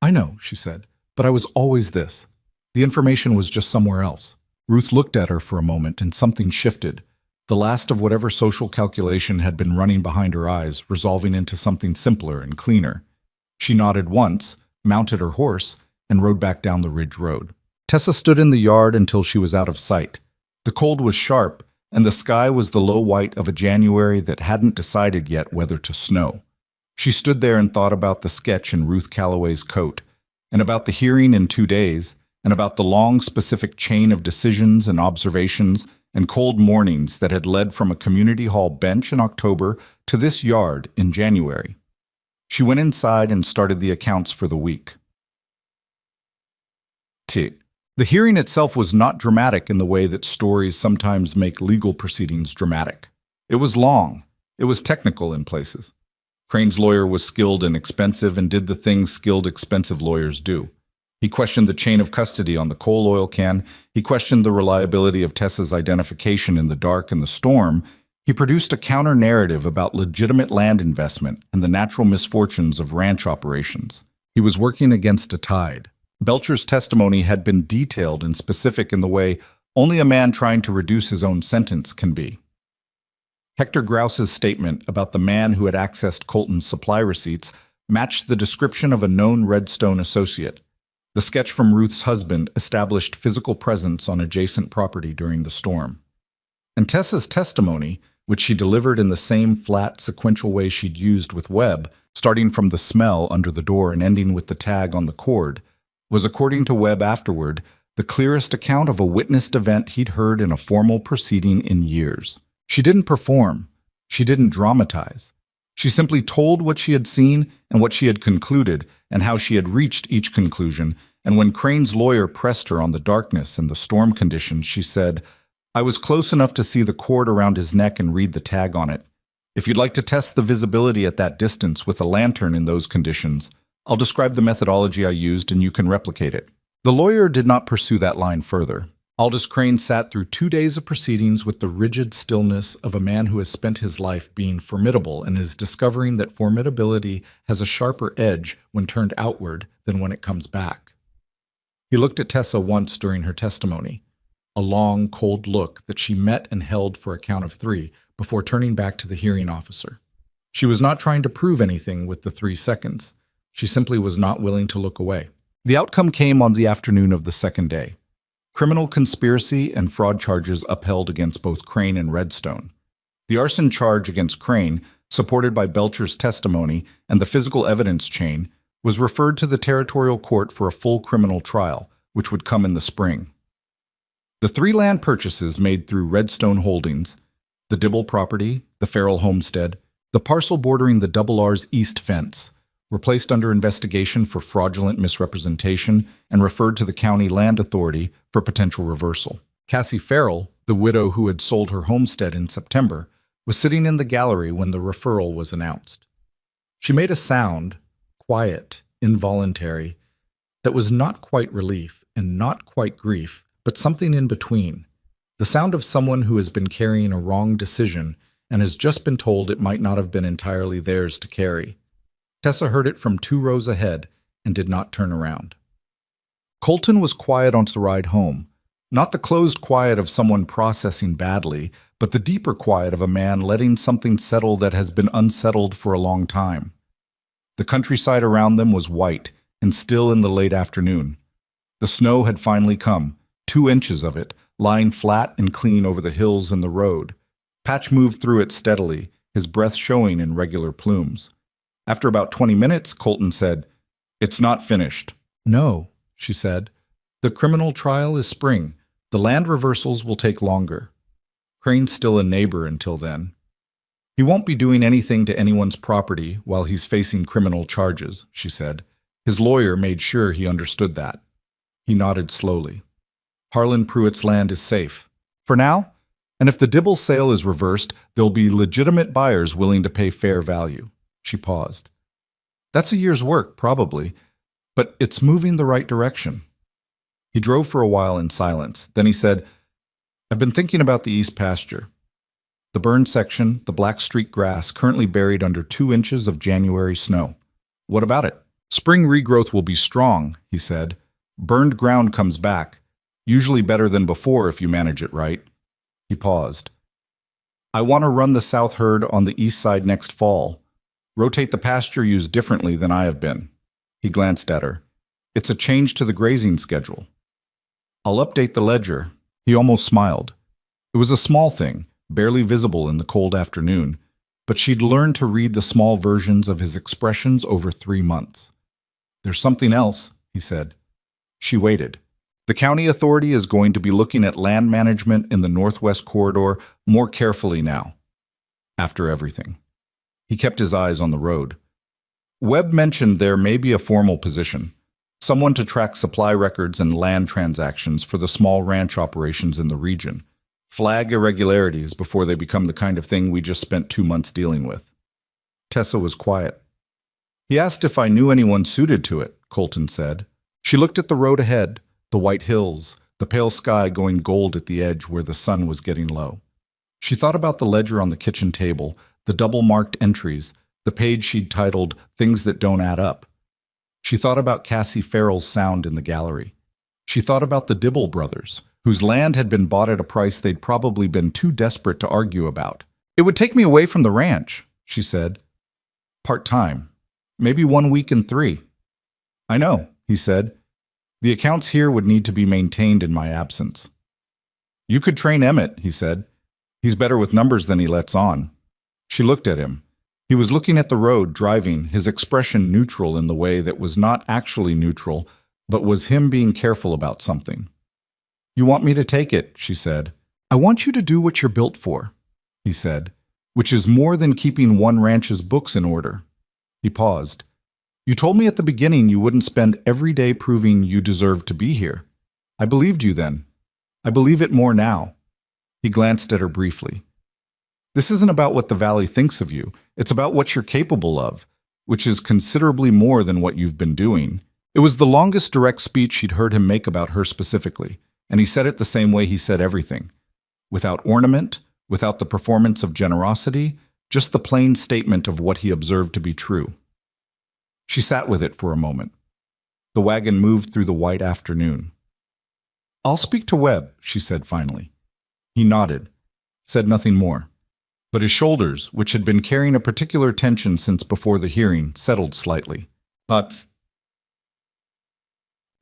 I know, she said, but I was always this. The information was just somewhere else. Ruth looked at her for a moment and something shifted. The last of whatever social calculation had been running behind her eyes, resolving into something simpler and cleaner. She nodded once, mounted her horse, and rode back down the ridge road. Tessa stood in the yard until she was out of sight. The cold was sharp, and the sky was the low white of a January that hadn't decided yet whether to snow. She stood there and thought about the sketch in Ruth Calloway's coat, and about the hearing in 2 days, and about the long, specific chain of decisions and observations and cold mornings that had led from a community hall bench in October to this yard in January. She went inside and started the accounts for the week. The hearing itself was not dramatic in the way that stories sometimes make legal proceedings dramatic. It was long. It was technical in places. Crane's lawyer was skilled and expensive and did the things skilled, expensive lawyers do. He questioned the chain of custody on the coal oil can. He questioned the reliability of Tessa's identification in the dark and the storm. He produced a counter-narrative about legitimate land investment and the natural misfortunes of ranch operations. He was working against a tide. Belcher's testimony had been detailed and specific in the way only a man trying to reduce his own sentence can be. Hector Grouse's statement about the man who had accessed Colton's supply receipts matched the description of a known Redstone associate. The sketch from Ruth's husband established physical presence on adjacent property during the storm. And Tessa's testimony, which she delivered in the same flat, sequential way she'd used with Webb, starting from the smell under the door and ending with the tag on the cord, was, according to Webb afterward, the clearest account of a witnessed event he'd heard in a formal proceeding in years. She didn't perform. She didn't dramatize. She simply told what she had seen and what she had concluded and how she had reached each conclusion, and when Crane's lawyer pressed her on the darkness and the storm conditions, she said, I was close enough to see the cord around his neck and read the tag on it. If you'd like to test the visibility at that distance with a lantern in those conditions, I'll describe the methodology I used and you can replicate it. The lawyer did not pursue that line further. Aldous Crane sat through 2 days of proceedings with the rigid stillness of a man who has spent his life being formidable and is discovering that formidability has a sharper edge when turned outward than when it comes back. He looked at Tessa once during her testimony, a long, cold look that she met and held for a count of 3 before turning back to the hearing officer. She was not trying to prove anything with the 3 seconds. She simply was not willing to look away. The outcome came on the afternoon of the second day. Criminal conspiracy and fraud charges upheld against both Crane and Redstone. The arson charge against Crane, supported by Belcher's testimony and the physical evidence chain, was referred to the territorial court for a full criminal trial, which would come in the spring. The 3 land purchases made through Redstone Holdings, the Dibble property, the Farrell homestead, the parcel bordering the Double R's east fence, were placed under investigation for fraudulent misrepresentation and referred to the county land authority for potential reversal. Cassie Farrell, the widow who had sold her homestead in September, was sitting in the gallery when the referral was announced. She made a sound, quiet, involuntary, that was not quite relief and not quite grief, but something in between. The sound of someone who has been carrying a wrong decision and has just been told it might not have been entirely theirs to carry. Tessa heard it from 2 rows ahead and did not turn around. Colton was quiet on the ride home, not the closed quiet of someone processing badly, but the deeper quiet of a man letting something settle that has been unsettled for a long time. The countryside around them was white and still in the late afternoon. The snow had finally come, 2 inches of it, lying flat and clean over the hills and the road. Patch moved through it steadily, his breath showing in regular plumes. After about 20 minutes, Colton said, "It's not finished." "No," she said. "The criminal trial is spring. The land reversals will take longer. Crane's still a neighbor until then. He won't be doing anything to anyone's property while he's facing criminal charges," she said. His lawyer made sure he understood that. He nodded slowly. "Harlan Pruitt's land is safe. For now, and if the Dibble sale is reversed, there'll be legitimate buyers willing to pay fair value." She paused. "That's a year's work, probably, but it's moving the right direction." He drove for a while in silence. Then he said, "I've been thinking about the east pasture. The burned section, the black streaked grass, currently buried under 2 inches of January snow. What about it? Spring regrowth will be strong," he said. "Burned ground comes back, usually better than before if you manage it right." He paused. "I want to run the south herd on the east side next fall. Rotate the pasture use differently than I have been." He glanced at her. "It's a change to the grazing schedule. I'll update the ledger." He almost smiled. It was a small thing, barely visible in the cold afternoon, but she'd learned to read the small versions of his expressions over 3 months. "There's something else," he said. She waited. "The county authority is going to be looking at land management in the northwest corridor more carefully now, after everything." He kept his eyes on the road. Webb mentioned there may be a formal position, someone to track supply records and land transactions for the small ranch operations in the region, flag irregularities before they become the kind of thing we just spent 2 months dealing with. Tessa was quiet. "He asked if I knew anyone suited to it," Colton said. She looked at the road ahead, the white hills, the pale sky going gold at the edge where the sun was getting low. She thought about the ledger on the kitchen table, the double-marked entries, the page she'd titled "Things That Don't Add Up." She thought about Cassie Farrell's sound in the gallery. She thought about the Dibble brothers, whose land had been bought at a price they'd probably been too desperate to argue about. "It would take me away from the ranch," she said. "Part-time. Maybe 1 week in 3. "I know," he said. "The accounts here would need to be maintained in my absence." "You could train Emmett," he said. "He's better with numbers than he lets on." She looked at him. He was looking at the road, driving, his expression neutral in the way that was not actually neutral, but was him being careful about something. "You want me to take it," she said. "I want you to do what you're built for," he said, "which is more than keeping one ranch's books in order." He paused. "You told me at the beginning you wouldn't spend every day proving you deserved to be here. I believed you then. I believe it more now." He glanced at her briefly. "This isn't about what the Valley thinks of you. It's about what you're capable of, which is considerably more than what you've been doing." It was the longest direct speech she'd heard him make about her specifically. And he said it the same way he said everything, without ornament, without the performance of generosity, just the plain statement of what he observed to be true. She sat with it for a moment. The wagon moved through the white afternoon. "I'll speak to Webb," she said finally. He nodded, said nothing more. But his shoulders, which had been carrying a particular tension since before the hearing, settled slightly. But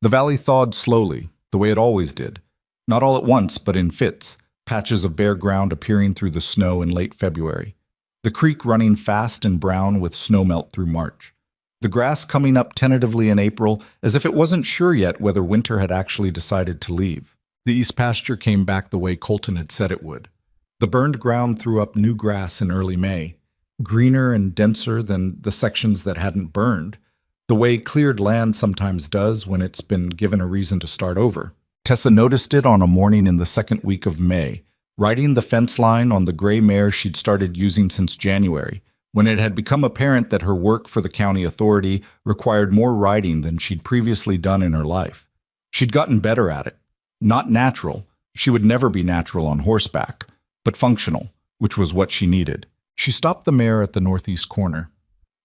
the valley thawed slowly, the way it always did. Not all at once, but in fits, patches of bare ground appearing through the snow in late February. The creek running fast and brown with snowmelt through March. The grass coming up tentatively in April, as if it wasn't sure yet whether winter had actually decided to leave. The east pasture came back the way Colton had said it would. The burned ground threw up new grass in early May, greener and denser than the sections that hadn't burned, the way cleared land sometimes does when it's been given a reason to start over. Tessa noticed it on a morning in the second week of May, riding the fence line on the gray mare she'd started using since January, when it had become apparent that her work for the county authority required more riding than she'd previously done in her life. She'd gotten better at it. Not natural. She would never be natural on horseback, but functional, which was what she needed. She stopped the mare at the northeast corner,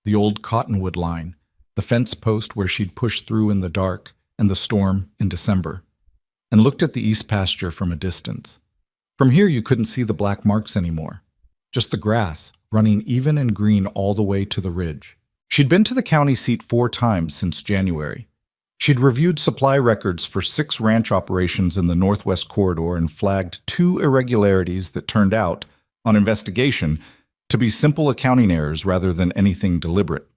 the old cottonwood line, the fence post where she'd pushed through in the dark and the storm in December, and looked at the east pasture from a distance. From here you couldn't see the black marks anymore, just the grass, running even and green all the way to the ridge. She'd been to the county seat 4 times since January. She'd reviewed supply records for 6 ranch operations in the Northwest Corridor and flagged 2 irregularities that turned out, on investigation, to be simple accounting errors rather than anything deliberate.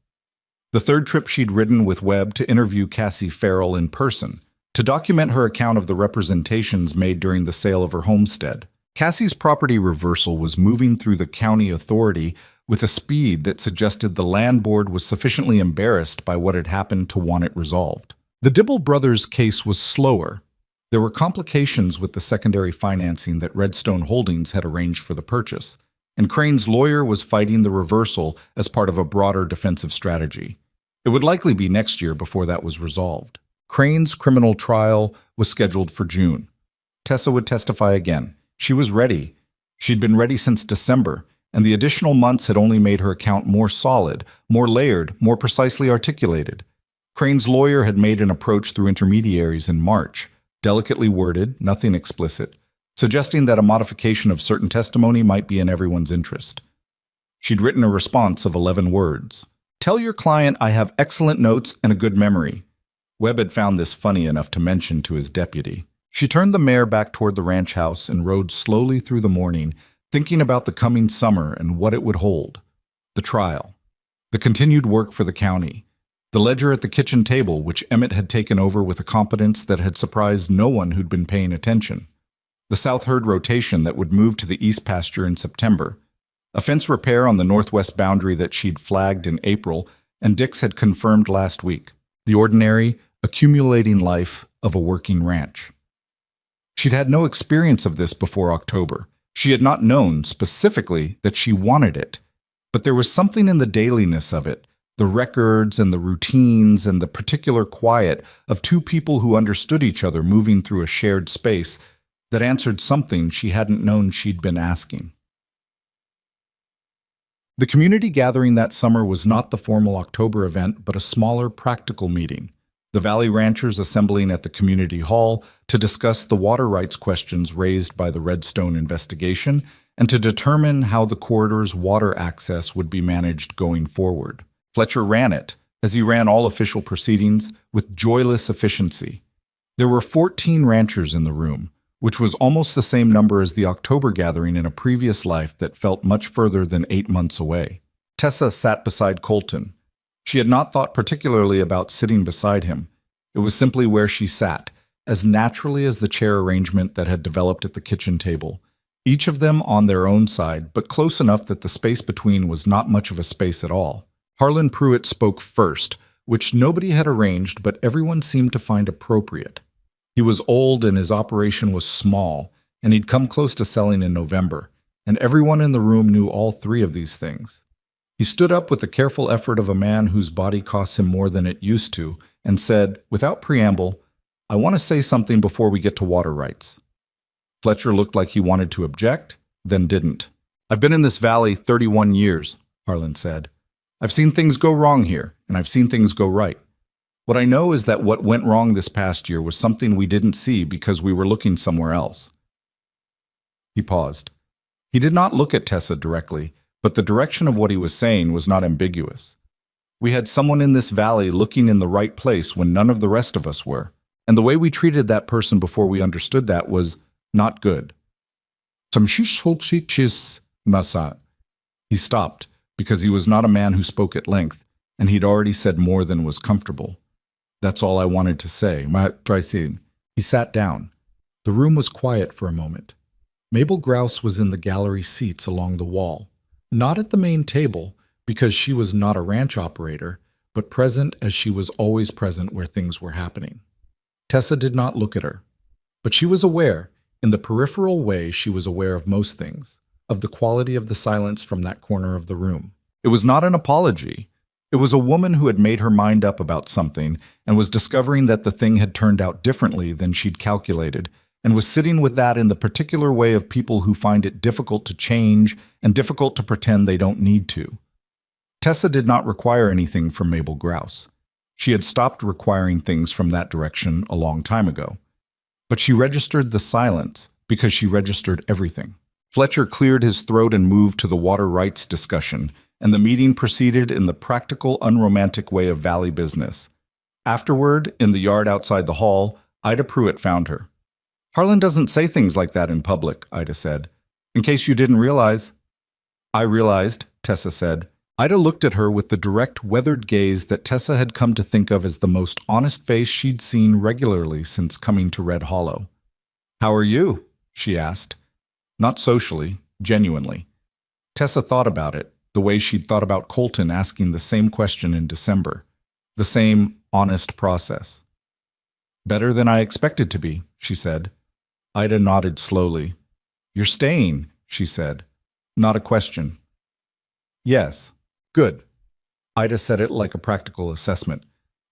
The 3rd trip she'd ridden with Webb to interview Cassie Farrell in person, to document her account of the representations made during the sale of her homestead. Cassie's property reversal was moving through the county authority with a speed that suggested the land board was sufficiently embarrassed by what had happened to want it resolved. The Dibble brothers' case was slower. There were complications with the secondary financing that Redstone Holdings had arranged for the purchase, and Crane's lawyer was fighting the reversal as part of a broader defensive strategy. It would likely be next year before that was resolved. Crane's criminal trial was scheduled for June. Tessa would testify again. She was ready. She'd been ready since December, and the additional months had only made her account more solid, more layered, more precisely articulated. Crane's lawyer had made an approach through intermediaries in March, delicately worded, nothing explicit, suggesting that a modification of certain testimony might be in everyone's interest. She'd written a response of 11 words. "Tell your client I have excellent notes and a good memory." Webb had found this funny enough to mention to his deputy. She turned the mare back toward the ranch house and rode slowly through the morning, thinking about the coming summer and what it would hold. The trial. The continued work for the county. The ledger at the kitchen table, which Emmett had taken over with a competence that had surprised no one who'd been paying attention. The south herd rotation that would move to the east pasture in September. A fence repair on the northwest boundary that she'd flagged in April and Dix had confirmed last week. The ordinary, accumulating life of a working ranch. She'd had no experience of this before October. She had not known, specifically, that she wanted it. But there was something in the dailiness of it, the records and the routines and the particular quiet of 2 people who understood each other moving through a shared space that answered something she hadn't known she'd been asking. The community gathering that summer was not the formal October event, but a smaller, practical meeting. The Valley Ranchers assembling at the community hall to discuss the water rights questions raised by the Redstone investigation and to determine how the corridor's water access would be managed going forward. Fletcher ran it, as he ran all official proceedings, with joyless efficiency. There were 14 ranchers in the room, which was almost the same number as the October gathering in a previous life that felt much further than 8 months away. Tessa sat beside Colton. She had not thought particularly about sitting beside him. It was simply where she sat, as naturally as the chair arrangement that had developed at the kitchen table, each of them on their own side, but close enough that the space between was not much of a space at all. Harlan Pruitt spoke first, which nobody had arranged, but everyone seemed to find appropriate. He was old and his operation was small, and he'd come close to selling in November, and everyone in the room knew all 3 of these things. He stood up with the careful effort of a man whose body costs him more than it used to, and said, without preamble, I want to say something before we get to water rights. Fletcher looked like he wanted to object, then didn't. I've been in this valley 31 years, Harlan said. I've seen things go wrong here, and I've seen things go right. What I know is that what went wrong this past year was something we didn't see because we were looking somewhere else. He paused. He did not look at Tessa directly, but the direction of what he was saying was not ambiguous. We had someone in this valley looking in the right place when none of the rest of us were, and the way we treated that person before we understood that was not good. He stopped, because he was not a man who spoke at length, and he'd already said more than was comfortable. That's all I wanted to say. He sat down. The room was quiet for a moment. Mabel Grouse was in the gallery seats along the wall, not at the main table, because she was not a ranch operator, but present as she was always present where things were happening. Tessa did not look at her, but she was aware, in the peripheral way she was aware of most things, of the quality of the silence from that corner of the room. It was not an apology. It was a woman who had made her mind up about something and was discovering that the thing had turned out differently than she'd calculated, and was sitting with that in the particular way of people who find it difficult to change and difficult to pretend they don't need to. Tessa did not require anything from Mabel Grouse. She had stopped requiring things from that direction a long time ago. But she registered the silence because she registered everything. Fletcher cleared his throat and moved to the water rights discussion, and the meeting proceeded in the practical, unromantic way of valley business. Afterward, in the yard outside the hall, Ida Pruitt found her. Harlan doesn't say things like that in public, Ida said. In case you didn't realize. I realized, Tessa said. Ida looked at her with the direct, weathered gaze that Tessa had come to think of as the most honest face she'd seen regularly since coming to Red Hollow. How are you? She asked. Not socially, genuinely. Tessa thought about it, the way she'd thought about Colton asking the same question in December. The same honest process. Better than I expected to be, she said. Ida nodded slowly. You're staying, she said. Not a question. Yes. Good. Ida said it like a practical assessment.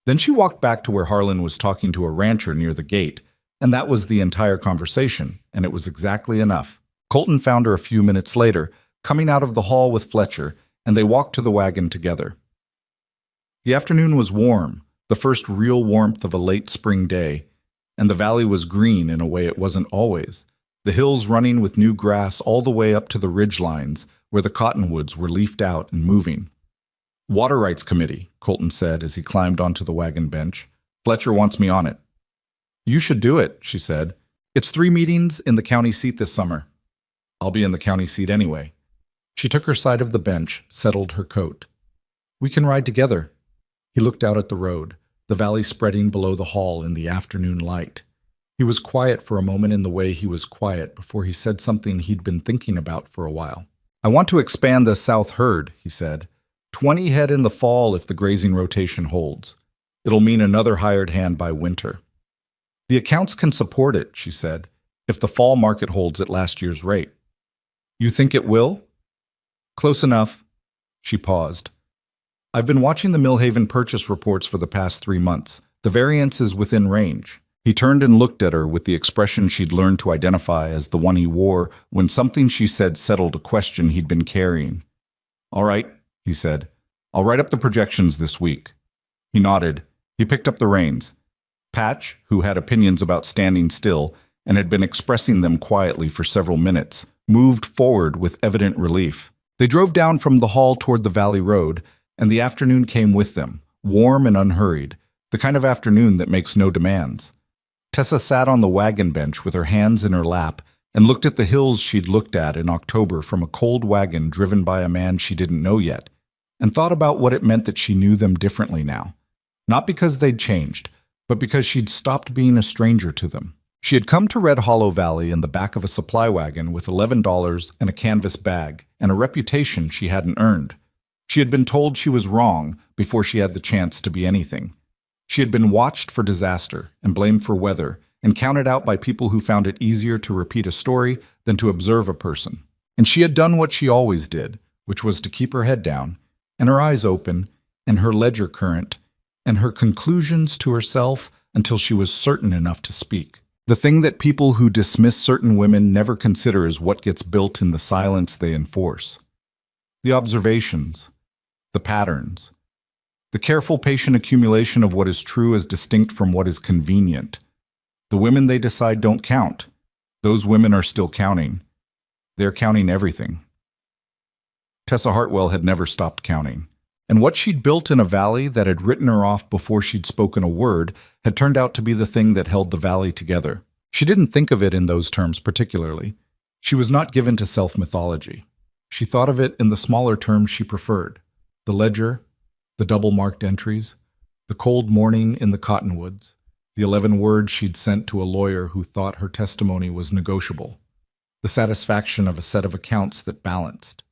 Then she walked back to where Harlan was talking to a rancher near the gate, and that was the entire conversation, and it was exactly enough. Colton found her a few minutes later, coming out of the hall with Fletcher, and they walked to the wagon together. The afternoon was warm, the first real warmth of a late spring day, and the valley was green in a way it wasn't always, the hills running with new grass all the way up to the ridge lines, where the cottonwoods were leafed out and moving. Water Rights Committee, Colton said as he climbed onto the wagon bench. Fletcher wants me on it. You should do it, she said. It's 3 meetings in the county seat this summer. I'll be in the county seat anyway. She took her side of the bench, settled her coat. We can ride together. He looked out at the road, the valley spreading below the hall in the afternoon light. He was quiet for a moment in the way he was quiet before he said something he'd been thinking about for a while. I want to expand the south herd, he said. 20 head in the fall if the grazing rotation holds. It'll mean another hired hand by winter. The accounts can support it, she said, if the fall market holds at last year's rate. You think it will? Close enough. She paused. I've been watching the Millhaven purchase reports for the past 3 months. The variance is within range. He turned and looked at her with the expression she'd learned to identify as the one he wore when something she said settled a question he'd been carrying. All right, he said. I'll write up the projections this week. He nodded. He picked up the reins. Patch, who had opinions about standing still and had been expressing them quietly for several minutes, moved forward with evident relief. They drove down from the hall toward the valley road, and the afternoon came with them, warm and unhurried, the kind of afternoon that makes no demands. Tessa sat on the wagon bench with her hands in her lap and looked at the hills she'd looked at in October from a cold wagon driven by a man she didn't know yet, and thought about what it meant that she knew them differently now. Not because they'd changed, but because she'd stopped being a stranger to them. She had come to Red Hollow Valley in the back of a supply wagon with $11 and a canvas bag and a reputation she hadn't earned. She had been told she was wrong before she had the chance to be anything. She had been watched for disaster and blamed for weather and counted out by people who found it easier to repeat a story than to observe a person. And she had done what she always did, which was to keep her head down and her eyes open and her ledger current and her conclusions to herself until she was certain enough to speak. The thing that people who dismiss certain women never consider is what gets built in the silence they enforce. The observations, the patterns, the careful, patient accumulation of what is true as distinct from what is convenient. The women they decide don't count. Those women are still counting. They're counting everything. Tessa Hartwell had never stopped counting. And what she'd built in a valley that had written her off before she'd spoken a word had turned out to be the thing that held the valley together. She didn't think of it in those terms particularly. She was not given to self-mythology. She thought of it in the smaller terms she preferred: the ledger, the double-marked entries, the cold morning in the cottonwoods, the 11 words she'd sent to a lawyer who thought her testimony was negotiable, the satisfaction of a set of accounts that balanced,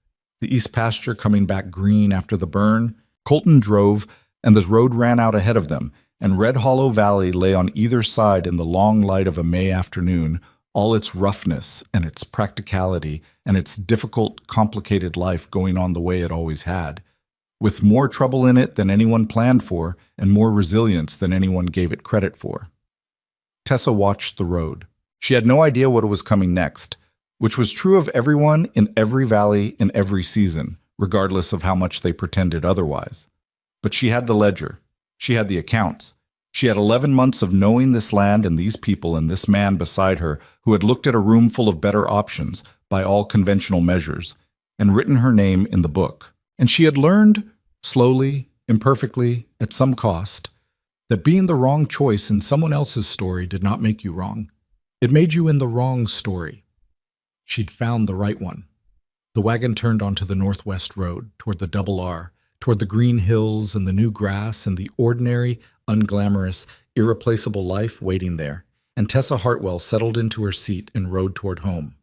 the east pasture coming back green after the burn. Colton drove, and the road ran out ahead of them, and Red Hollow Valley lay on either side in the long light of a May afternoon, all its roughness and its practicality and its difficult, complicated life going on the way it always had, with more trouble in it than anyone planned for and more resilience than anyone gave it credit for. Tessa watched the road. She had no idea what was coming next, which was true of everyone in every valley in every season, regardless of how much they pretended otherwise. But she had the ledger. She had the accounts. She had 11 months of knowing this land and these people and this man beside her who had looked at a room full of better options by all conventional measures and written her name in the book. And she had learned, slowly, imperfectly, at some cost, that being the wrong choice in someone else's story did not make you wrong. It made you in the wrong story. She'd found the right one. The wagon turned onto the northwest road, toward the Double R, toward the green hills and the new grass and the ordinary, unglamorous, irreplaceable life waiting there, and Tessa Hartwell settled into her seat and rode toward home.